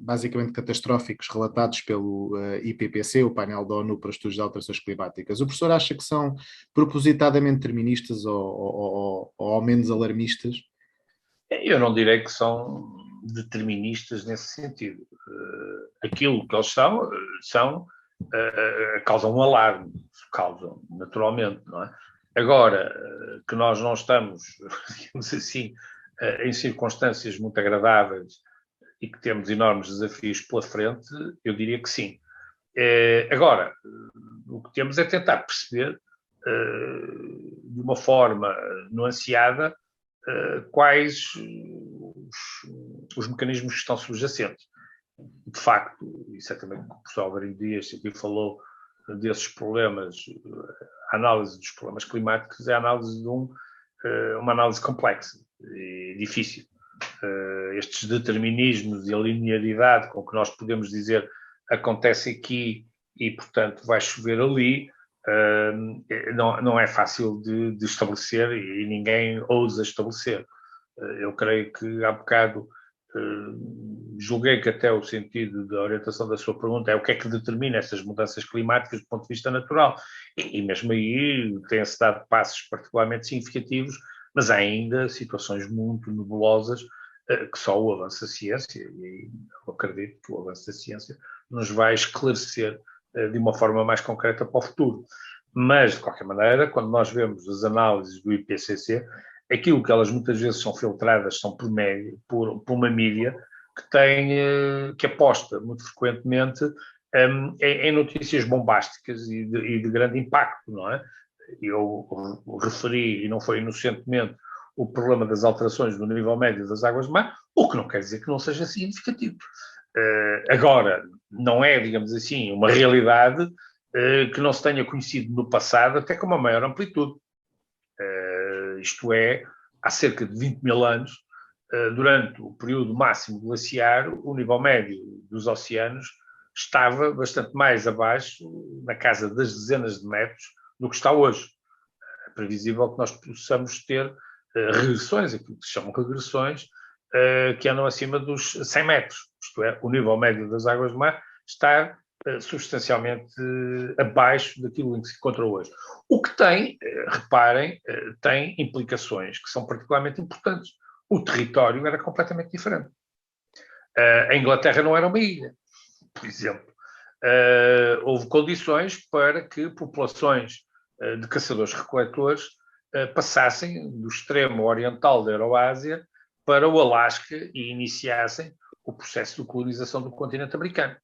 basicamente catastróficos relatados pelo IPCC, o painel da ONU para os estudos de alterações climáticas, o professor acha que são propositadamente deterministas ou ao menos alarmistas? Eu não direi que são deterministas nesse sentido. Aquilo que eles causam um alarme, causam, naturalmente, não é? Agora, que nós não estamos, digamos assim, em circunstâncias muito agradáveis e que temos enormes desafios pela frente, eu diria que sim. Agora, o que temos é tentar perceber, de uma forma nuanceada, quais os mecanismos que estão subjacentes. De facto, e certamente o professor Álvarinho Dias aqui falou desses problemas, a análise dos problemas climáticos é a análise de uma análise complexa e difícil. Estes determinismos e a linearidade com que nós podemos dizer acontece aqui e, portanto, vai chover ali, não é fácil de estabelecer e ninguém ousa estabelecer. Eu creio que há bocado julguei que até o sentido da orientação da sua pergunta é o que é que determina essas mudanças climáticas do ponto de vista natural. E mesmo aí tem-se dado passos particularmente significativos, mas há ainda situações muito nebulosas que só o avanço da ciência, e eu acredito que o avanço da ciência nos vai esclarecer de uma forma mais concreta para o futuro. Mas, de qualquer maneira, quando nós vemos as análises do IPCC, aquilo que elas muitas vezes são filtradas são por uma mídia que aposta muito frequentemente em notícias bombásticas e de grande impacto, não é? Eu referi, e não foi inocentemente, o problema das alterações do nível médio das águas do mar, o que não quer dizer que não seja significativo. Agora, não é, digamos assim, uma realidade que não se tenha conhecido no passado, até com uma maior amplitude. Isto é, há cerca de 20 mil anos, durante o período máximo glaciar, o nível médio dos oceanos estava bastante mais abaixo, na casa das dezenas de metros, do que está hoje. É previsível que nós possamos ter regressões, aquilo que se chamam regressões, que andam acima dos 100 metros. Isto é, o nível médio das águas do mar está substancialmente abaixo daquilo em que se encontra hoje. O que tem, reparem, tem implicações que são particularmente importantes. O território era completamente diferente. A Inglaterra não era uma ilha, por exemplo. Houve condições para que populações de caçadores-recoletores passassem do extremo oriental da Euroásia para o Alasca e iniciassem o processo de colonização do continente americano.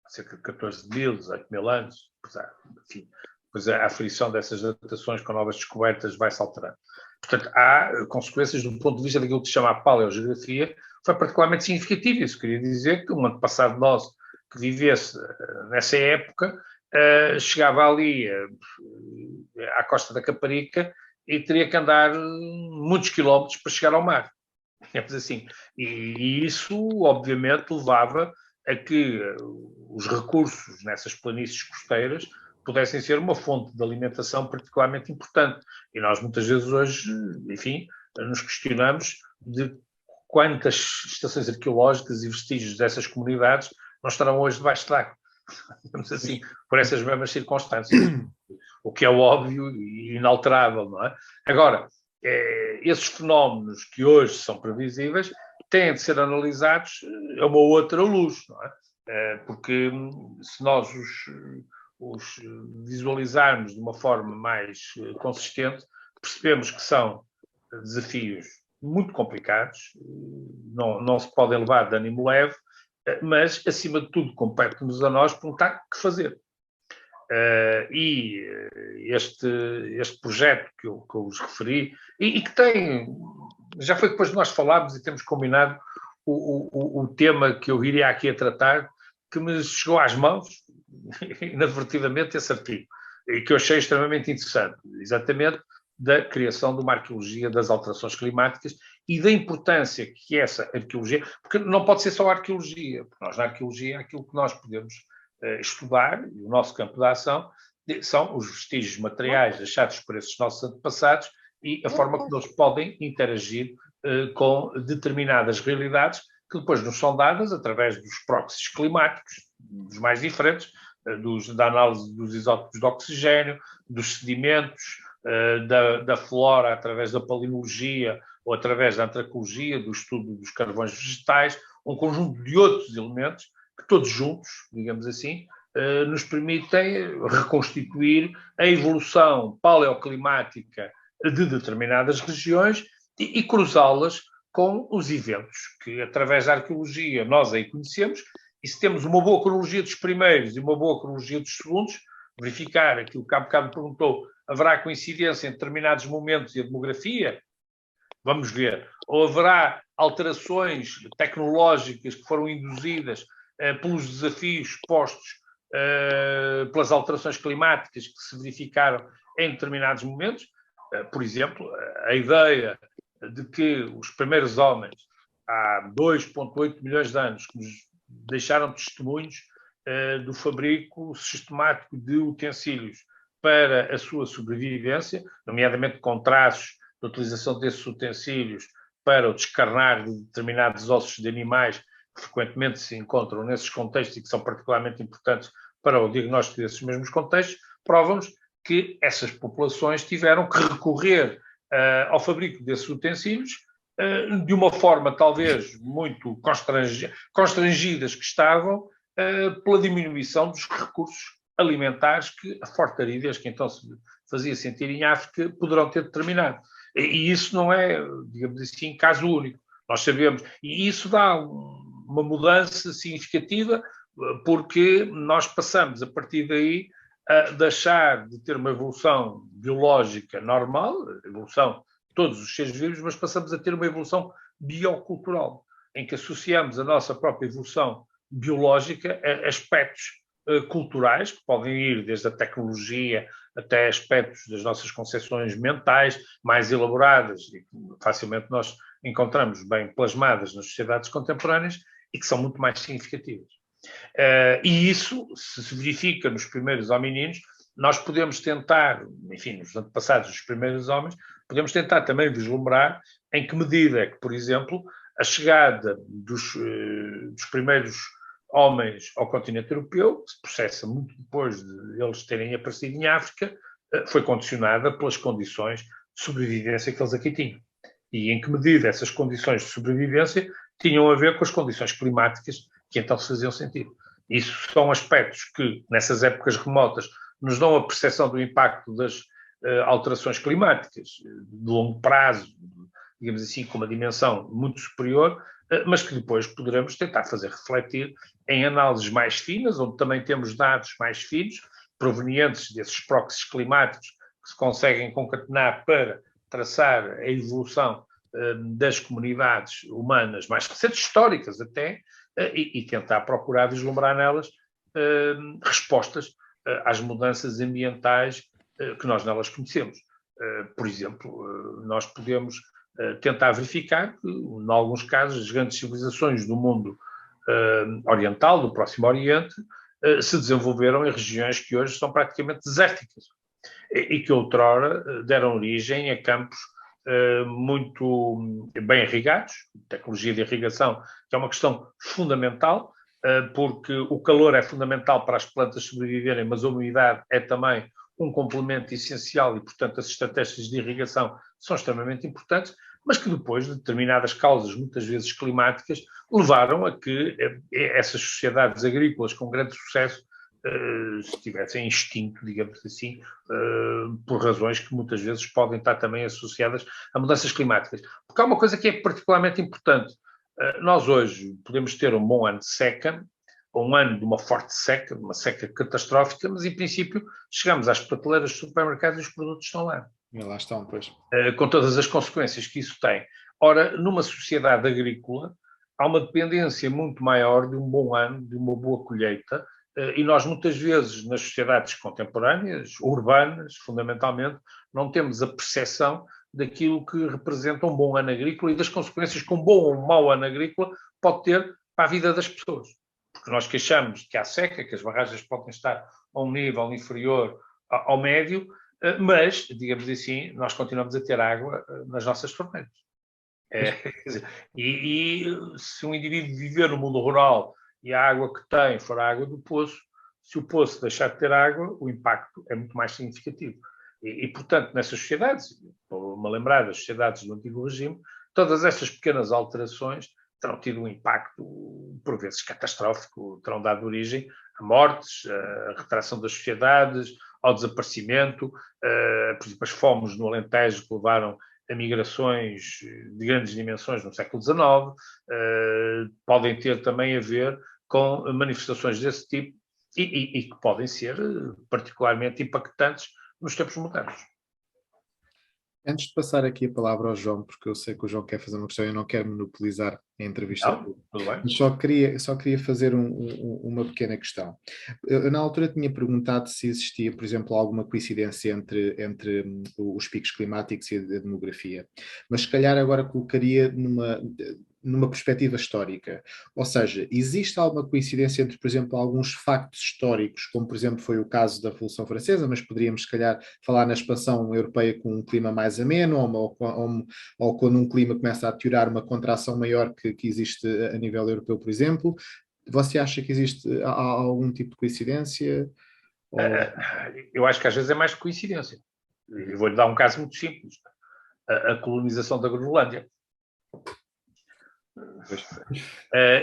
Há cerca de 14 mil, 18 mil anos, enfim, depois a aferição dessas datações com novas descobertas vai-se alterando. Portanto, há consequências do ponto de vista daquilo que se chama a paleogeografia, foi particularmente significativo. Isso queria dizer que um antepassado nosso que vivesse nessa época chegava ali à costa da Caparica e teria que andar muitos quilómetros para chegar ao mar. Digamos assim. E isso, obviamente, levava a que os recursos nessas planícies costeiras pudessem ser uma fonte de alimentação particularmente importante. E nós, muitas vezes, hoje, enfim, nos questionamos de quantas estações arqueológicas e vestígios dessas comunidades não estarão hoje debaixo de água, digamos assim, por essas mesmas circunstâncias. O que é óbvio e inalterável, não é? Agora, esses fenómenos que hoje são previsíveis têm de ser analisados a uma outra luz, não é? Porque se nós os visualizarmos de uma forma mais consistente, percebemos que são desafios muito complicados, não se podem levar de ânimo leve, mas, acima de tudo, compete-nos a nós perguntar o que fazer. E este projeto que eu vos referi, e que tem, já foi depois de nós falarmos e temos combinado o tema que eu viria aqui a tratar, que me chegou às mãos, inadvertidamente, esse artigo, e que eu achei extremamente interessante, exatamente da criação de uma arqueologia das alterações climáticas e da importância que essa arqueologia, porque não pode ser só a arqueologia, porque nós na arqueologia aquilo que nós podemos estudar, e o nosso campo de ação, são os vestígios materiais deixados por esses nossos antepassados e a forma como eles podem interagir com determinadas realidades que depois nos são dadas através dos próxios climáticos, dos mais diferentes, da análise dos isótopos de oxigênio, dos sedimentos, da flora através da palinologia ou através da antropologia, do estudo dos carvões vegetais, um conjunto de outros elementos que todos juntos, digamos assim, nos permitem reconstituir a evolução paleoclimática de determinadas regiões e cruzá-las com os eventos que, através da arqueologia, nós aí conhecemos, e se temos uma boa cronologia dos primeiros e uma boa cronologia dos segundos, verificar aquilo que há bocado perguntou, haverá coincidência em determinados momentos e a demografia? Vamos ver. Ou haverá alterações tecnológicas que foram induzidas pelos desafios postos pelas alterações climáticas que se verificaram em determinados momentos? Por exemplo, a ideia de que os primeiros homens, há 2,8 milhões de anos, que nos deixaram testemunhos do fabrico sistemático de utensílios para a sua sobrevivência, nomeadamente com traços da utilização desses utensílios para o descarnar de determinados ossos de animais que frequentemente se encontram nesses contextos e que são particularmente importantes para o diagnóstico desses mesmos contextos, provam-nos que essas populações tiveram que recorrer ao fabrico desses utensílios de uma forma talvez muito constrangidas que estavam pela diminuição dos recursos alimentares que a forte aridez que então se fazia sentir em África poderão ter determinado. E isso não é, digamos assim, caso único. Nós sabemos, e isso dá uma mudança significativa, porque nós passamos, a partir daí, a deixar de ter uma evolução biológica normal, evolução de todos os seres vivos, mas passamos a ter uma evolução biocultural, em que associamos a nossa própria evolução biológica a aspectos culturais, que podem ir desde a tecnologia até aspectos das nossas concepções mentais mais elaboradas e que facilmente nós encontramos bem plasmadas nas sociedades contemporâneas e que são muito mais significativas. E isso, se se verifica nos primeiros homininos, nós podemos tentar, enfim, nos antepassados dos primeiros homens, podemos tentar também vislumbrar em que medida é que, por exemplo, a chegada dos primeiros homens ao continente europeu, que se processa muito depois de eles terem aparecido em África, foi condicionada pelas condições de sobrevivência que eles aqui tinham. E em que medida essas condições de sobrevivência tinham a ver com as condições climáticas que então se faziam sentir. Isso são aspectos que, nessas épocas remotas, nos dão a percepção do impacto das alterações climáticas de longo prazo, digamos assim, com uma dimensão muito superior, mas que depois poderemos tentar fazer refletir em análises mais finas, onde também temos dados mais finos, provenientes desses proxies climáticos que se conseguem concatenar para traçar a evolução das comunidades humanas mais recentes, históricas até, e tentar procurar vislumbrar nelas respostas às mudanças ambientais que nós nelas conhecemos. Por exemplo, nós podemos tentar verificar que, em alguns casos, as grandes civilizações do mundo oriental, do Próximo Oriente, se desenvolveram em regiões que hoje são praticamente desérticas e que outrora deram origem a campos muito bem irrigados, tecnologia de irrigação, que é uma questão fundamental, porque o calor é fundamental para as plantas sobreviverem, mas a umidade é também um complemento essencial e, portanto, as estratégias de irrigação são extremamente importantes, mas que depois, de determinadas causas, muitas vezes climáticas, levaram a que essas sociedades agrícolas com grande sucesso se tivessem extinto, digamos assim, por razões que muitas vezes podem estar também associadas a mudanças climáticas. Porque há uma coisa que é particularmente importante. Nós hoje podemos ter um bom ano de seca, ou um ano de uma forte seca, de uma seca catastrófica, mas em princípio chegamos às prateleiras dos supermercados e os produtos estão lá. E lá estão, pois. Com todas as consequências que isso tem. Ora, numa sociedade agrícola, há uma dependência muito maior de um bom ano, de uma boa colheita, e nós muitas vezes nas sociedades contemporâneas, urbanas, fundamentalmente, não temos a percepção daquilo que representa um bom ano agrícola e das consequências que um bom ou um mau ano agrícola pode ter para a vida das pessoas. Porque nós queixamos que há seca, que as barragens podem estar a um nível inferior ao médio, mas, digamos assim, nós continuamos a ter água nas nossas torneiras. E se um indivíduo viver no mundo rural e a água que tem for a água do poço, se o poço deixar de ter água, o impacto é muito mais significativo. Portanto, nessas sociedades, estou-me a lembrar das sociedades do antigo regime, todas estas pequenas alterações terão tido um impacto, por vezes catastrófico, terão dado origem a mortes, a retração das sociedades, ao desaparecimento, por exemplo, as fomes no Alentejo que levaram a migrações de grandes dimensões no século XIX, podem ter também a ver com manifestações desse tipo e que podem ser particularmente impactantes nos tempos modernos. Antes de passar aqui a palavra ao João, porque eu sei que o João quer fazer uma questão e eu não quero monopolizar a entrevista. Não, tudo bem. Mas só queria fazer uma pequena questão. Eu, na altura, tinha perguntado se existia, por exemplo, alguma coincidência entre os picos climáticos e a demografia. Mas se calhar agora colocaria numa perspectiva histórica. Ou seja, existe alguma coincidência entre, por exemplo, alguns factos históricos, como, por exemplo, foi o caso da Revolução Francesa, mas poderíamos, se calhar, falar na expansão europeia com um clima mais ameno, ou quando um clima começa a deteriorar, uma contração maior que existe a nível europeu, por exemplo. Você acha que existe algum tipo de coincidência? Ou... Eu acho que às vezes é mais coincidência. Eu vou-lhe dar um caso muito simples. A colonização da Groenlândia.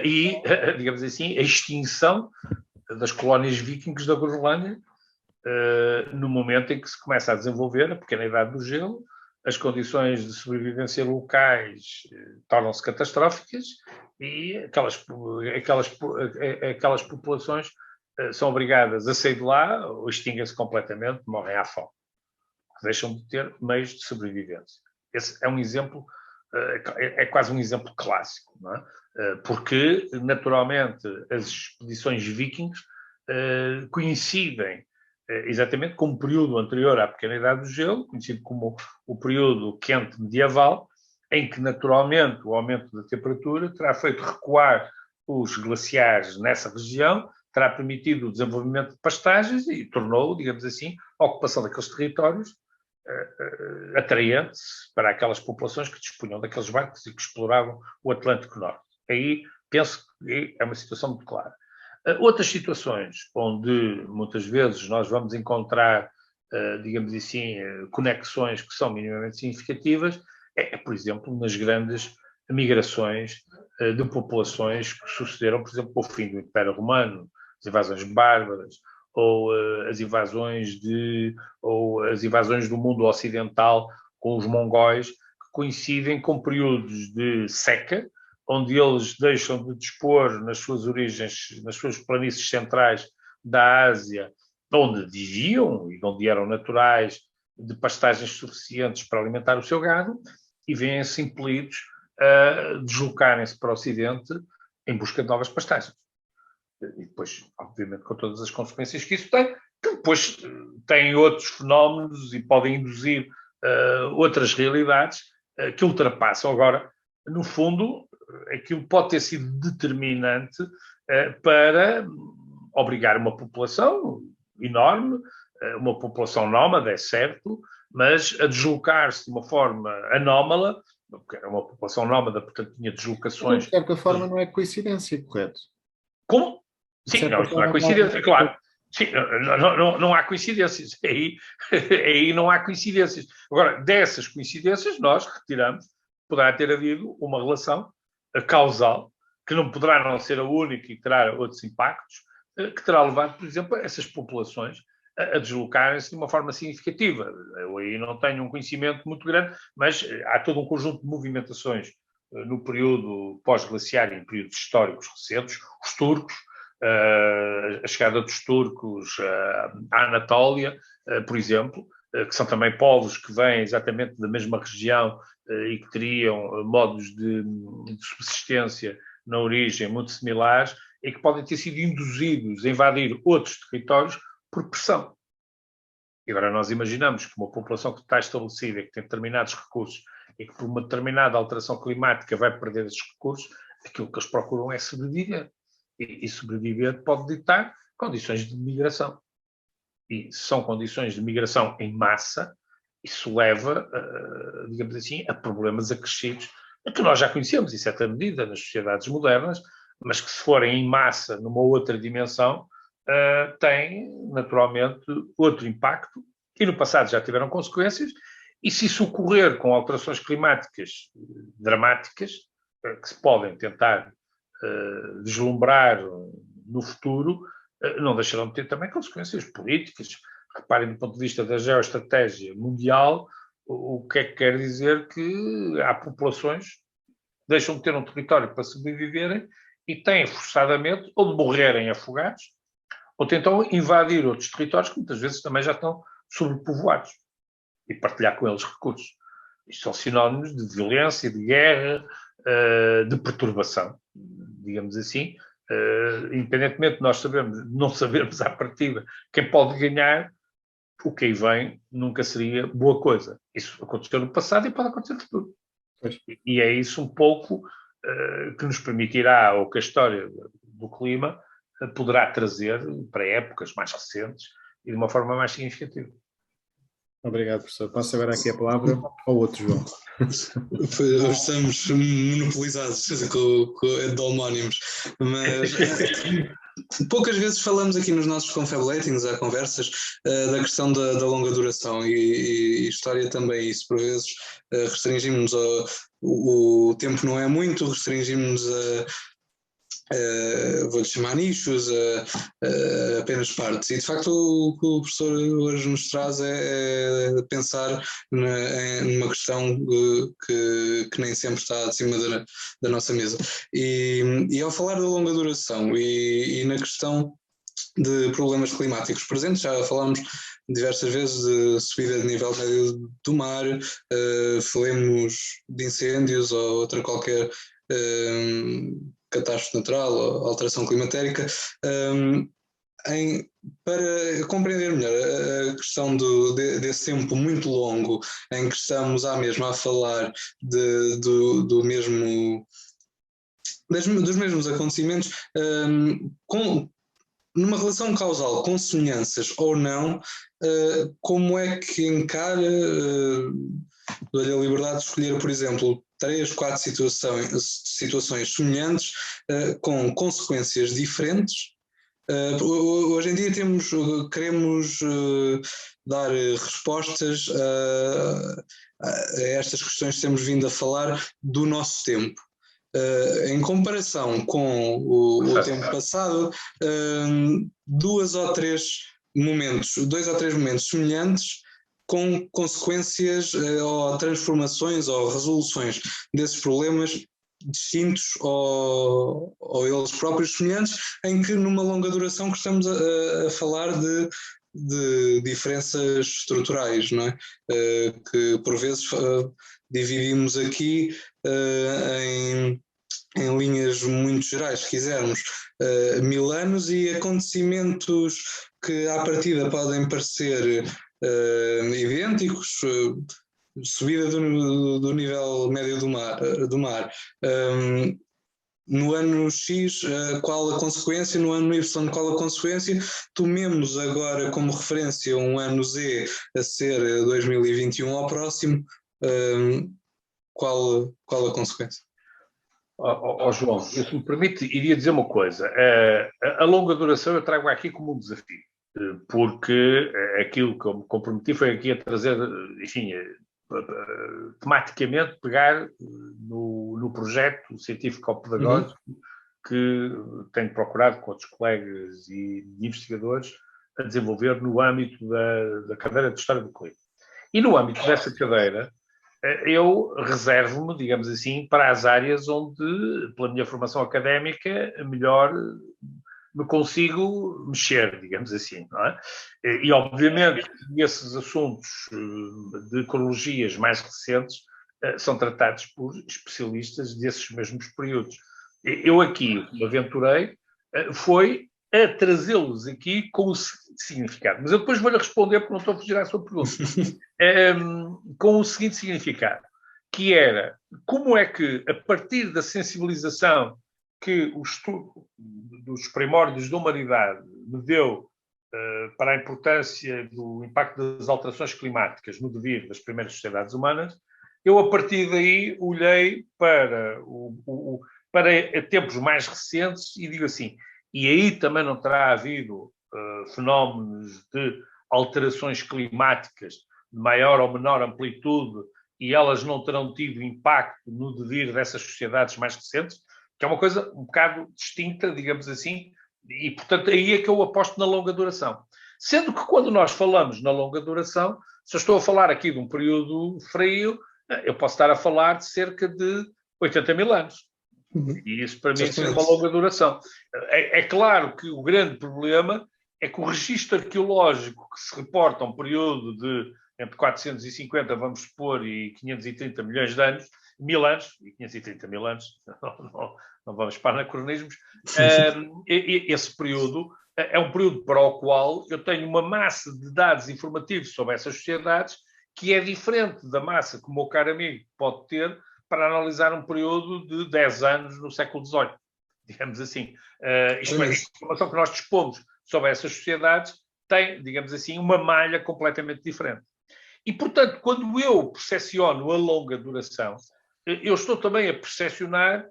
E, digamos assim, a extinção das colónias vikings da Groenlândia, no momento em que se começa a desenvolver a pequena idade do gelo, as condições de sobrevivência locais tornam-se catastróficas e aquelas populações são obrigadas a sair de lá ou extinguem-se completamente, morrem à fome, deixam de ter meios de sobrevivência. Esse é um exemplo, é quase um exemplo clássico, não é? Porque, naturalmente, as expedições vikings coincidem exatamente com o período anterior à pequena idade do gelo, conhecido como o período quente medieval, em que, naturalmente, o aumento da temperatura terá feito recuar os glaciares nessa região, terá permitido o desenvolvimento de pastagens e tornou, digamos assim, a ocupação daqueles territórios atraente para aquelas populações que dispunham daqueles barcos e que exploravam o Atlântico Norte. Aí penso que é uma situação muito clara. Outras situações onde muitas vezes nós vamos encontrar, digamos assim, conexões que são minimamente significativas, por exemplo, nas grandes migrações de populações que sucederam, por exemplo, com o fim do Império Romano, as invasões bárbaras, ou as invasões do mundo ocidental com os mongóis, que coincidem com períodos de seca, onde eles deixam de dispor nas suas origens, nas suas planícies centrais da Ásia, onde viviam e onde eram naturais, de pastagens suficientes para alimentar o seu gado, e vêm-se impelidos a deslocarem-se para o Ocidente em busca de novas pastagens. E depois, obviamente, com todas as consequências que isso tem, que depois têm outros fenómenos e podem induzir outras realidades que ultrapassam. Agora, no fundo, aquilo pode ter sido determinante para obrigar uma população enorme, uma população nómada, é certo, mas a deslocar-se de uma forma anómala, porque era uma população nómada, portanto tinha deslocações... De certa forma não é coincidência, correto? Como? Sim, não há coincidência, claro. Sim, não há coincidências. Aí não há coincidências. Agora, dessas coincidências, nós retiramos, poderá ter havido uma relação causal, que não poderá não ser a única e terá outros impactos, que terá levado, por exemplo, essas populações a deslocarem-se de uma forma significativa. Eu aí não tenho um conhecimento muito grande, mas há todo um conjunto de movimentações no período pós-glaciar e em períodos históricos recentes, os turcos, a chegada dos turcos à Anatólia, por exemplo, que são também povos que vêm exatamente da mesma região e que teriam modos de subsistência na origem muito similares e que podem ter sido induzidos a invadir outros territórios por pressão. E agora nós imaginamos que uma população que está estabelecida e que tem determinados recursos e que por uma determinada alteração climática vai perder esses recursos, aquilo que eles procuram é sobreviver. E sobreviver pode ditar condições de migração. E se são condições de migração em massa, isso leva, digamos assim, a problemas acrescidos, que nós já conhecemos, em certa medida, nas sociedades modernas, mas que se forem em massa numa outra dimensão, têm, naturalmente, outro impacto, e no passado já tiveram consequências, e se isso ocorrer com alterações climáticas dramáticas, que se podem tentar deslumbrar no futuro, não deixarão de ter também consequências políticas. Reparem, do ponto de vista da geoestratégia mundial, o que é que quer dizer que há populações que deixam de ter um território para sobreviverem e têm forçadamente ou de morrerem afogados ou tentam invadir outros territórios que muitas vezes também já estão sobrepovoados e partilhar com eles recursos. Isto são sinónimos de violência, de guerra, de perturbação, digamos assim. Independentemente de nós não sabermos à partida quem pode ganhar, o que aí vem nunca seria boa coisa. Isso aconteceu no passado e pode acontecer no futuro. E é isso um pouco que nos permitirá, ou que a história do clima poderá trazer para épocas mais recentes e de uma forma mais significativa. Obrigado, professor. Passo agora aqui a palavra ao outro João. Estamos monopolizados de homónimos, mas poucas vezes falamos aqui nos nossos confabulatings, há conversas, da questão da longa duração e história também, isso por vezes restringimos-nos o tempo não é muito, restringimos-nos vou-lhe chamar nichos, apenas partes. E de facto o que o professor hoje nos traz é pensar numa questão que nem sempre está acima da nossa mesa. E ao falar da longa duração e na questão de problemas climáticos presentes, já falámos diversas vezes de subida de nível médio do mar, falemos de incêndios ou outra qualquer catástrofe natural ou alteração climatérica. Para compreender melhor a questão desse tempo muito longo em que estamos à mesma a falar dos mesmos acontecimentos, numa relação causal com semelhanças ou não, como é que encara, dou-lhe a liberdade de escolher, por exemplo, 3, 4 situações semelhantes, com consequências diferentes. Hoje em dia queremos dar respostas a estas questões que temos vindo a falar do nosso tempo. Em comparação com o tempo passado, 2 ou 3 momentos semelhantes, com consequências ou transformações ou resoluções desses problemas distintos ou eles próprios semelhantes, em que numa longa duração que estamos a falar de diferenças estruturais, não é? Que por vezes dividimos aqui em linhas muito gerais, se quisermos, 1000 anos e acontecimentos que à partida podem parecer idênticos, subida do nível médio do mar. No ano X, qual a consequência? No ano Y, qual a consequência? Tomemos agora como referência um ano Z a ser 2021 ao próximo, qual a consequência? João, se me permite, iria dizer uma coisa. A longa duração eu trago aqui como um desafio, porque aquilo que eu me comprometi foi aqui a trazer, enfim, tematicamente pegar no projeto científico-pedagógico que tenho procurado com outros colegas e investigadores a desenvolver no âmbito da cadeira de História do Clima. E no âmbito dessa cadeira, eu reservo-me, digamos assim, para as áreas onde, pela minha formação académica, melhor me consigo mexer, digamos assim, não é? E, obviamente, esses assuntos de ecologias mais recentes são tratados por especialistas desses mesmos períodos. Eu aqui, o que me aventurei foi a trazê-los aqui com o significado. Mas eu depois vou-lhe responder, porque não estou a fugir à sua pergunta. Com o seguinte significado, que era como é que, a partir da sensibilização que o estudo dos primórdios da humanidade me deu para a importância do impacto das alterações climáticas no devir das primeiras sociedades humanas, eu, a partir daí, olhei para tempos mais recentes e digo assim, e aí também não terá havido fenómenos de alterações climáticas de maior ou menor amplitude e elas não terão tido impacto no devir dessas sociedades mais recentes, que é uma coisa um bocado distinta, digamos assim, e, portanto, aí é que eu aposto na longa duração. Sendo que quando nós falamos na longa duração, se eu estou a falar aqui de um período frio, eu posso estar a falar de cerca de 80 mil anos. E isso, para mim, é uma longa duração. É claro que o grande problema é que o registro arqueológico que se reporta a um período de entre 450, vamos supor, e 530 milhões de anos, 1000 anos, e 530 mil anos, não vamos para anacronismos, esse período é um período para o qual eu tenho uma massa de dados informativos sobre essas sociedades que é diferente da massa que o meu caro amigo pode ter para analisar um período de 10 anos no século XVIII, digamos assim. Isto é, a informação que nós dispomos sobre essas sociedades tem, digamos assim, uma malha completamente diferente. E, portanto, quando eu percepciono a longa duração, eu estou também a percepcionar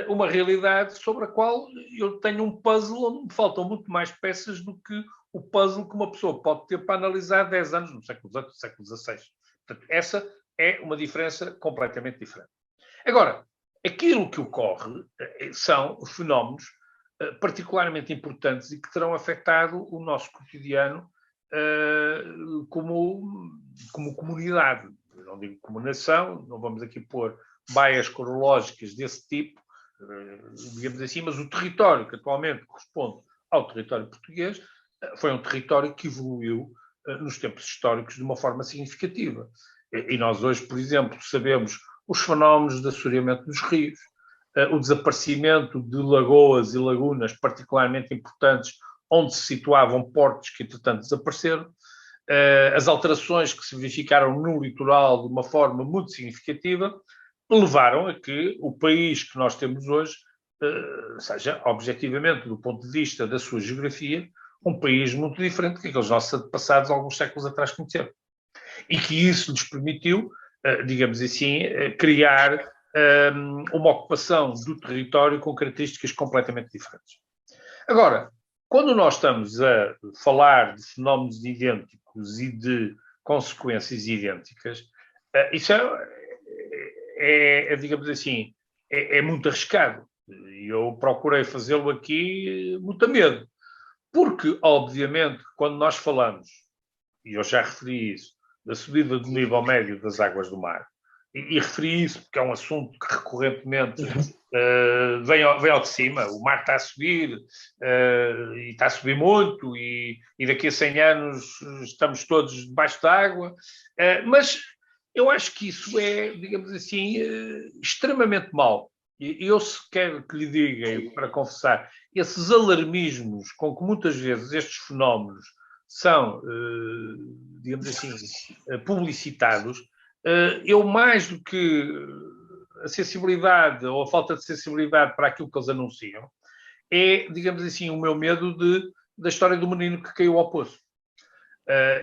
uma realidade sobre a qual eu tenho um puzzle onde me faltam muito mais peças do que o puzzle que uma pessoa pode ter para analisar 10 anos no século XVIII, no século XVI. Portanto, essa é uma diferença completamente diferente. Agora, aquilo que ocorre são fenómenos particularmente importantes e que terão afetado o nosso cotidiano como comunidade. Eu não digo como nação, não vamos aqui pôr baias cronológicas desse tipo, digamos assim, mas o território que atualmente corresponde ao território português foi um território que evoluiu nos tempos históricos de uma forma significativa. E nós hoje, por exemplo, sabemos os fenómenos de assoreamento dos rios, o desaparecimento de lagoas e lagunas particularmente importantes onde se situavam portos que, entretanto, desapareceram, as alterações que se verificaram no litoral de uma forma muito significativa, levaram a que o país que nós temos hoje seja, objetivamente, do ponto de vista da sua geografia, um país muito diferente do que aqueles nossos antepassados alguns séculos atrás conheceram. E que isso lhes permitiu, digamos assim, criar uma ocupação do território com características completamente diferentes. Agora, quando nós estamos a falar de fenómenos idênticos e de consequências idênticas, isso digamos assim, é muito arriscado. E eu procurei fazê-lo aqui muito a medo. Porque, obviamente, quando nós falamos, e eu já referi isso, da subida do nível médio das águas do mar, e referi isso porque é um assunto que recorrentemente vem ao de cima, o mar está a subir, e está a subir muito, e daqui a 100 anos estamos todos debaixo d'água, mas eu acho que isso é, digamos assim, extremamente mau. E eu se quero que lhe diga, para confessar, esses alarmismos com que muitas vezes estes fenómenos são, digamos assim, publicitados, eu mais do que a sensibilidade ou a falta de sensibilidade para aquilo que eles anunciam, é, digamos assim, o meu medo da história do menino que caiu ao poço.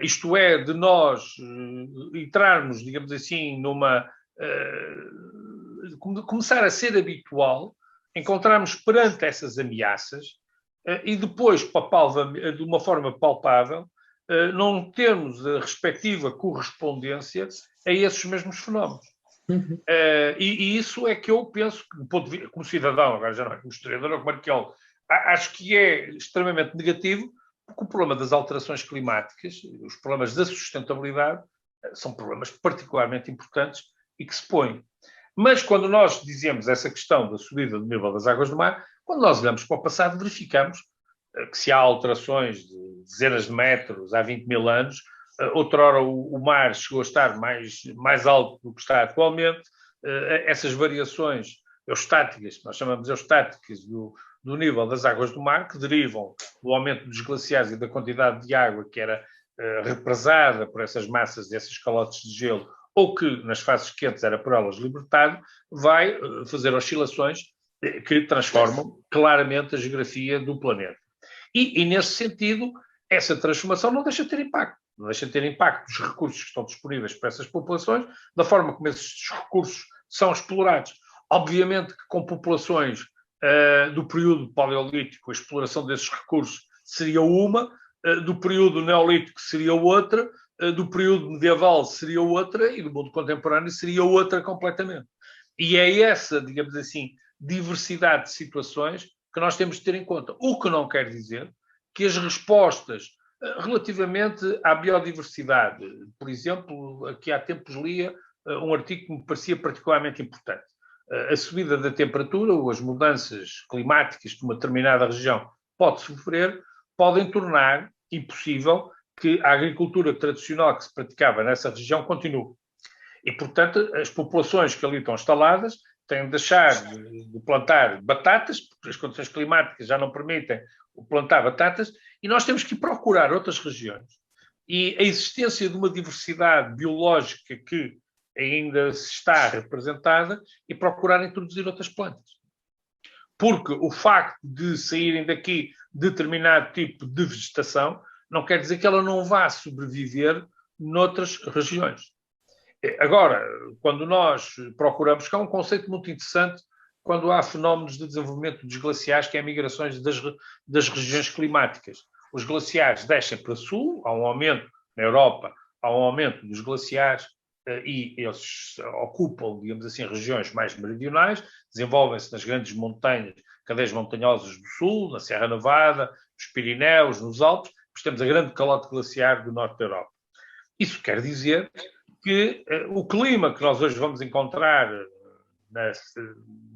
Isto é, de nós entrarmos, digamos assim, numa... começar a ser habitual, encontrarmos perante essas ameaças e depois, de uma forma palpável, não termos a respectiva correspondência a esses mesmos fenómenos. Uhum. E isso é que eu penso, como cidadão, agora já não é como historiador ou como arqueólogo, acho que é extremamente negativo, porque o problema das alterações climáticas, os problemas da sustentabilidade, são problemas particularmente importantes e que se põem. Mas quando nós dizemos essa questão da subida do nível das águas do mar, quando nós olhamos para o passado, verificamos que se há alterações de dezenas de metros há 20 mil anos, outrora o mar chegou a estar mais alto do que está atualmente, essas variações eustáticas, que nós chamamos eustáticas do nível das águas do mar, que derivam do aumento dos glaciares e da quantidade de água que era represada por essas massas, essas calotes de gelo, ou que nas fases quentes era por elas libertado, vai fazer oscilações que transformam claramente a geografia do planeta. E nesse sentido, essa transformação não deixa de ter impacto. Não deixa de ter impacto nos recursos que estão disponíveis para essas populações, da forma como esses recursos são explorados. Obviamente que com populações do período paleolítico, a exploração desses recursos seria uma, do período neolítico seria outra, do período medieval seria outra e do mundo contemporâneo seria outra completamente. E é essa, digamos assim, diversidade de situações que nós temos de ter em conta. O que não quer dizer que as respostas relativamente à biodiversidade, por exemplo, aqui há tempos lia um artigo que me parecia particularmente importante. A subida da temperatura ou as mudanças climáticas que uma determinada região pode sofrer podem tornar impossível que a agricultura tradicional que se praticava nessa região continue. E, portanto, as populações que ali estão instaladas têm de deixar de plantar batatas, porque as condições climáticas já não permitem plantar batatas, e nós temos que procurar outras regiões. E a existência de uma diversidade biológica que ainda se está representada e procurar introduzir outras plantas. Porque o facto de saírem daqui determinado tipo de vegetação não quer dizer que ela não vá sobreviver noutras regiões. Agora, quando nós procuramos, que é um conceito muito interessante, quando há fenómenos de desenvolvimento dos glaciares, que é migrações das regiões climáticas. Os glaciares descem para sul, há um aumento na Europa, há um aumento dos glaciares e eles ocupam, digamos assim, regiões mais meridionais, desenvolvem-se nas grandes montanhas, cadeias montanhosas do sul, na Serra Nevada, nos Pirineus, nos Alpes, depois temos a grande calote glaciar do norte da Europa. Isso quer dizer que o clima que nós hoje vamos encontrar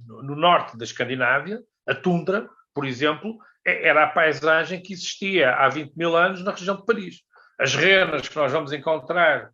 no norte da Escandinávia, a tundra, por exemplo, era a paisagem que existia há 20 mil anos na região de Paris. As renas que nós vamos encontrar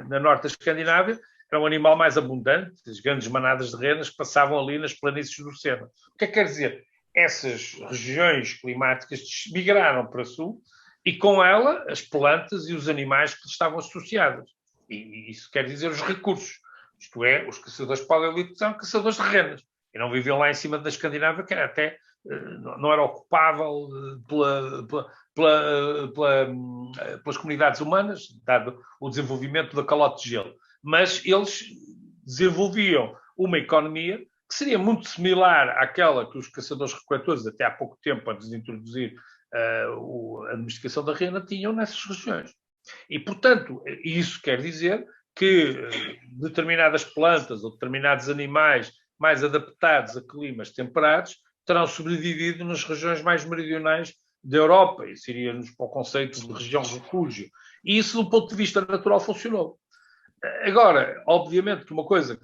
na norte da Escandinávia era um animal mais abundante, as grandes manadas de renas que passavam ali nas planícies do Sena. O que é que quer dizer? Essas regiões climáticas migraram para sul e com ela as plantas e os animais que estavam associados. E isso quer dizer os recursos. Isto é, os caçadores paleolitos eram caçadores de renas. E não viviam lá em cima da Escandinávia, que era até não era ocupável pelas comunidades humanas, dado o desenvolvimento da calote de gelo. Mas eles desenvolviam uma economia que seria muito similar àquela que os caçadores-recoletores, até há pouco tempo, antes de introduzir a domesticação da rena, tinham nessas regiões. E, portanto, isso quer dizer que determinadas plantas ou determinados animais mais adaptados a climas temperados terão sobrevivido nas regiões mais meridionais da Europa, e seria-nos para o conceito de região de refúgio. E isso, do ponto de vista natural, funcionou. Agora, obviamente que uma coisa,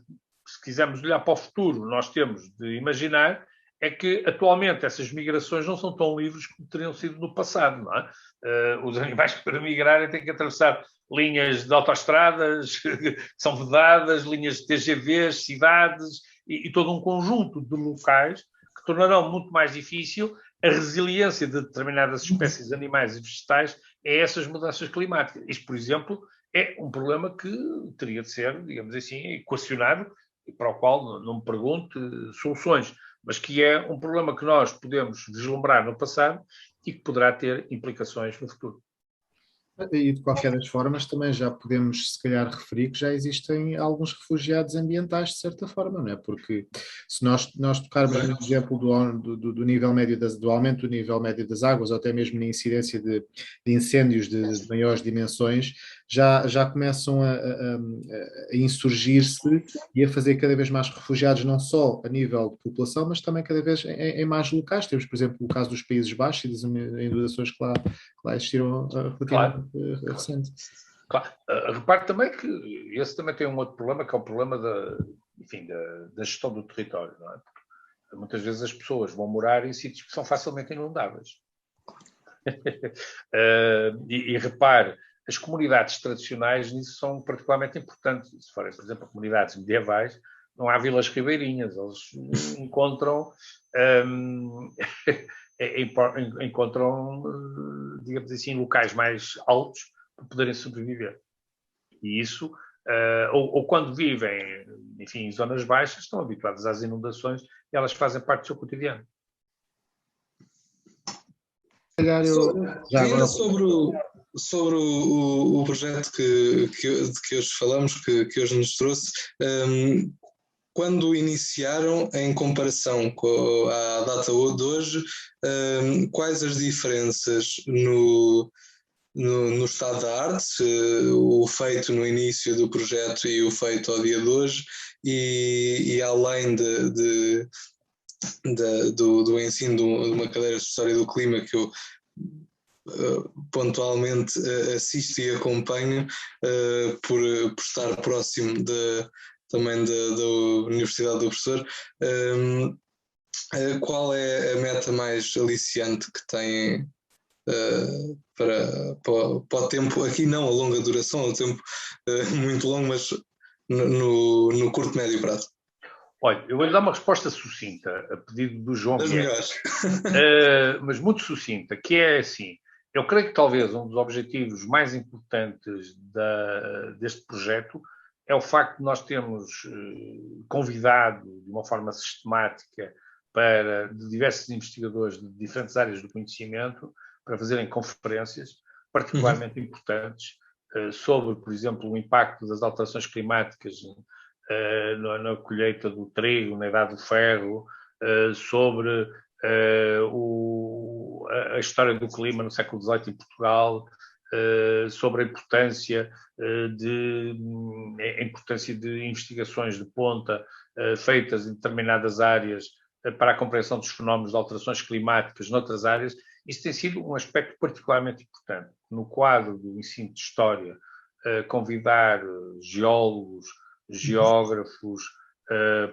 se quisermos olhar para o futuro, nós temos de imaginar é que, atualmente, essas migrações não são tão livres como teriam sido no passado, não é? Os animais que para migrarem têm que atravessar linhas de autoestradas que são vedadas, linhas de TGVs, cidades e todo um conjunto de locais que tornarão muito mais difícil a resiliência de determinadas espécies de animais e vegetais a essas mudanças climáticas. Isto, por exemplo, é um problema que teria de ser, digamos assim, equacionado e para o qual não me pergunte soluções, mas que é um problema que nós podemos vislumbrar no passado e que poderá ter implicações no futuro. E de qualquer das formas também já podemos se calhar referir que já existem alguns refugiados ambientais de certa forma, não é? Porque se nós tocarmos no exemplo do nível médio do aumento do nível médio das águas ou até mesmo na incidência de incêndios de maiores dimensões, já começam a insurgir-se e a fazer cada vez mais refugiados, não só a nível de população, mas também cada vez em mais locais. Temos, por exemplo, o caso dos Países Baixos e das inundações que lá existiram relativamente recente. Claro. Repare também que esse também tem um outro problema, que é o problema da gestão do território, não é? Porque muitas vezes as pessoas vão morar em sítios que são facilmente inundáveis. E repare, as comunidades tradicionais nisso são particularmente importantes. Se forem, por exemplo, comunidades medievais, não há vilas ribeirinhas, eles encontram, digamos assim, locais mais altos para poderem sobreviver. E isso, ou quando vivem, enfim, em zonas baixas, estão habituados às inundações e elas fazem parte do seu cotidiano. Ainda sobre o projeto que hoje falamos, que hoje nos trouxe, quando iniciaram, em comparação com a data de hoje, quais as diferenças no estado da arte, o feito no início do projeto e o feito ao dia de hoje, e além do ensino de uma cadeira de História do Clima que eu pontualmente assisto e acompanho por estar próximo também da Universidade do Professor. Qual é a meta mais aliciante que têm para o tempo, aqui não a longa duração, o tempo muito longo, mas no curto, médio prazo? Olha, eu vou-lhe dar uma resposta sucinta, a pedido do João Viegas, mas muito sucinta, que é assim: eu creio que talvez um dos objetivos mais importantes deste projeto é o facto de nós termos convidado de uma forma sistemática de diversos investigadores de diferentes áreas do conhecimento para fazerem conferências particularmente importantes sobre, por exemplo, o impacto das alterações climáticas na colheita do trigo, na Idade do Ferro, sobre a história do clima no século XVIII em Portugal, sobre a importância de investigações de ponta feitas em determinadas áreas para a compreensão dos fenómenos de alterações climáticas noutras áreas. Isso tem sido um aspecto particularmente importante. No quadro do ensino de História, convidar geólogos, geógrafos,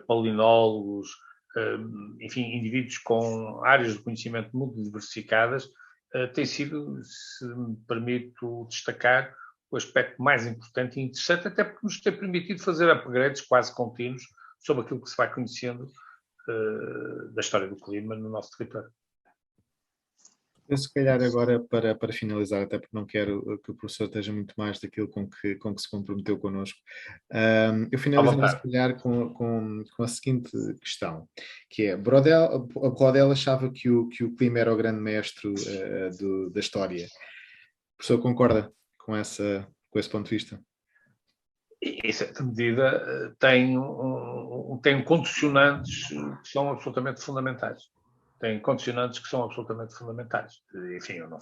palinólogos, enfim, indivíduos com áreas de conhecimento muito diversificadas, tem sido, se me permito destacar, o aspecto mais importante e interessante, até porque nos tem permitido fazer upgrades quase contínuos sobre aquilo que se vai conhecendo da história do clima no nosso território. Eu, se calhar, agora, para finalizar, até porque não quero que o professor esteja muito mais daquilo com que se comprometeu connosco, eu finalizo, se calhar, com a seguinte questão, que é, Brodel achava que o clima era o grande mestre da história. O professor concorda com esse ponto de vista? Em certa medida, tem condicionantes que são absolutamente fundamentais. Tem condicionantes que são absolutamente fundamentais. Enfim, eu não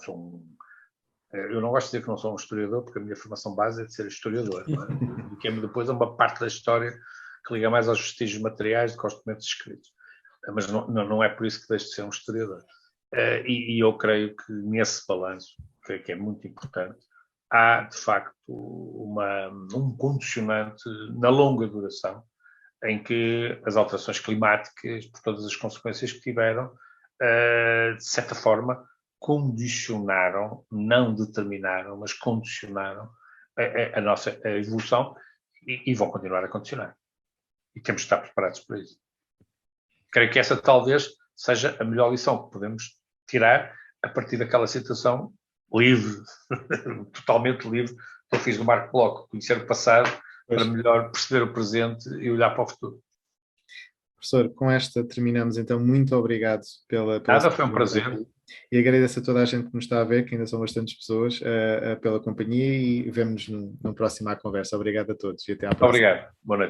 gosto de dizer que não sou um historiador, porque a minha formação base é de ser historiador. Dediquei-me depois a uma parte da história que liga mais aos vestígios materiais do que aos documentos escritos. Mas não é por isso que deixo de ser um historiador. E eu creio que nesse balanço, que é muito importante, há, de facto, um condicionante na longa duração, em que as alterações climáticas, por todas as consequências que tiveram, de certa forma, condicionaram, não determinaram, mas condicionaram a nossa evolução e vão continuar a condicionar. E temos de estar preparados para isso. Creio que essa talvez seja a melhor lição que podemos tirar a partir daquela situação livre, totalmente livre, que eu fiz do Marco Bloco, conhecer o passado para melhor perceber o presente e olhar para o futuro. Professor, com esta terminamos, então. Muito obrigado pela Nada, foi um prazer. E agradeço a toda a gente que nos está a ver, que ainda são bastantes pessoas, pela companhia, e vemo-nos no próximo à conversa. Obrigado a todos e até à próxima. Obrigado. Boa noite.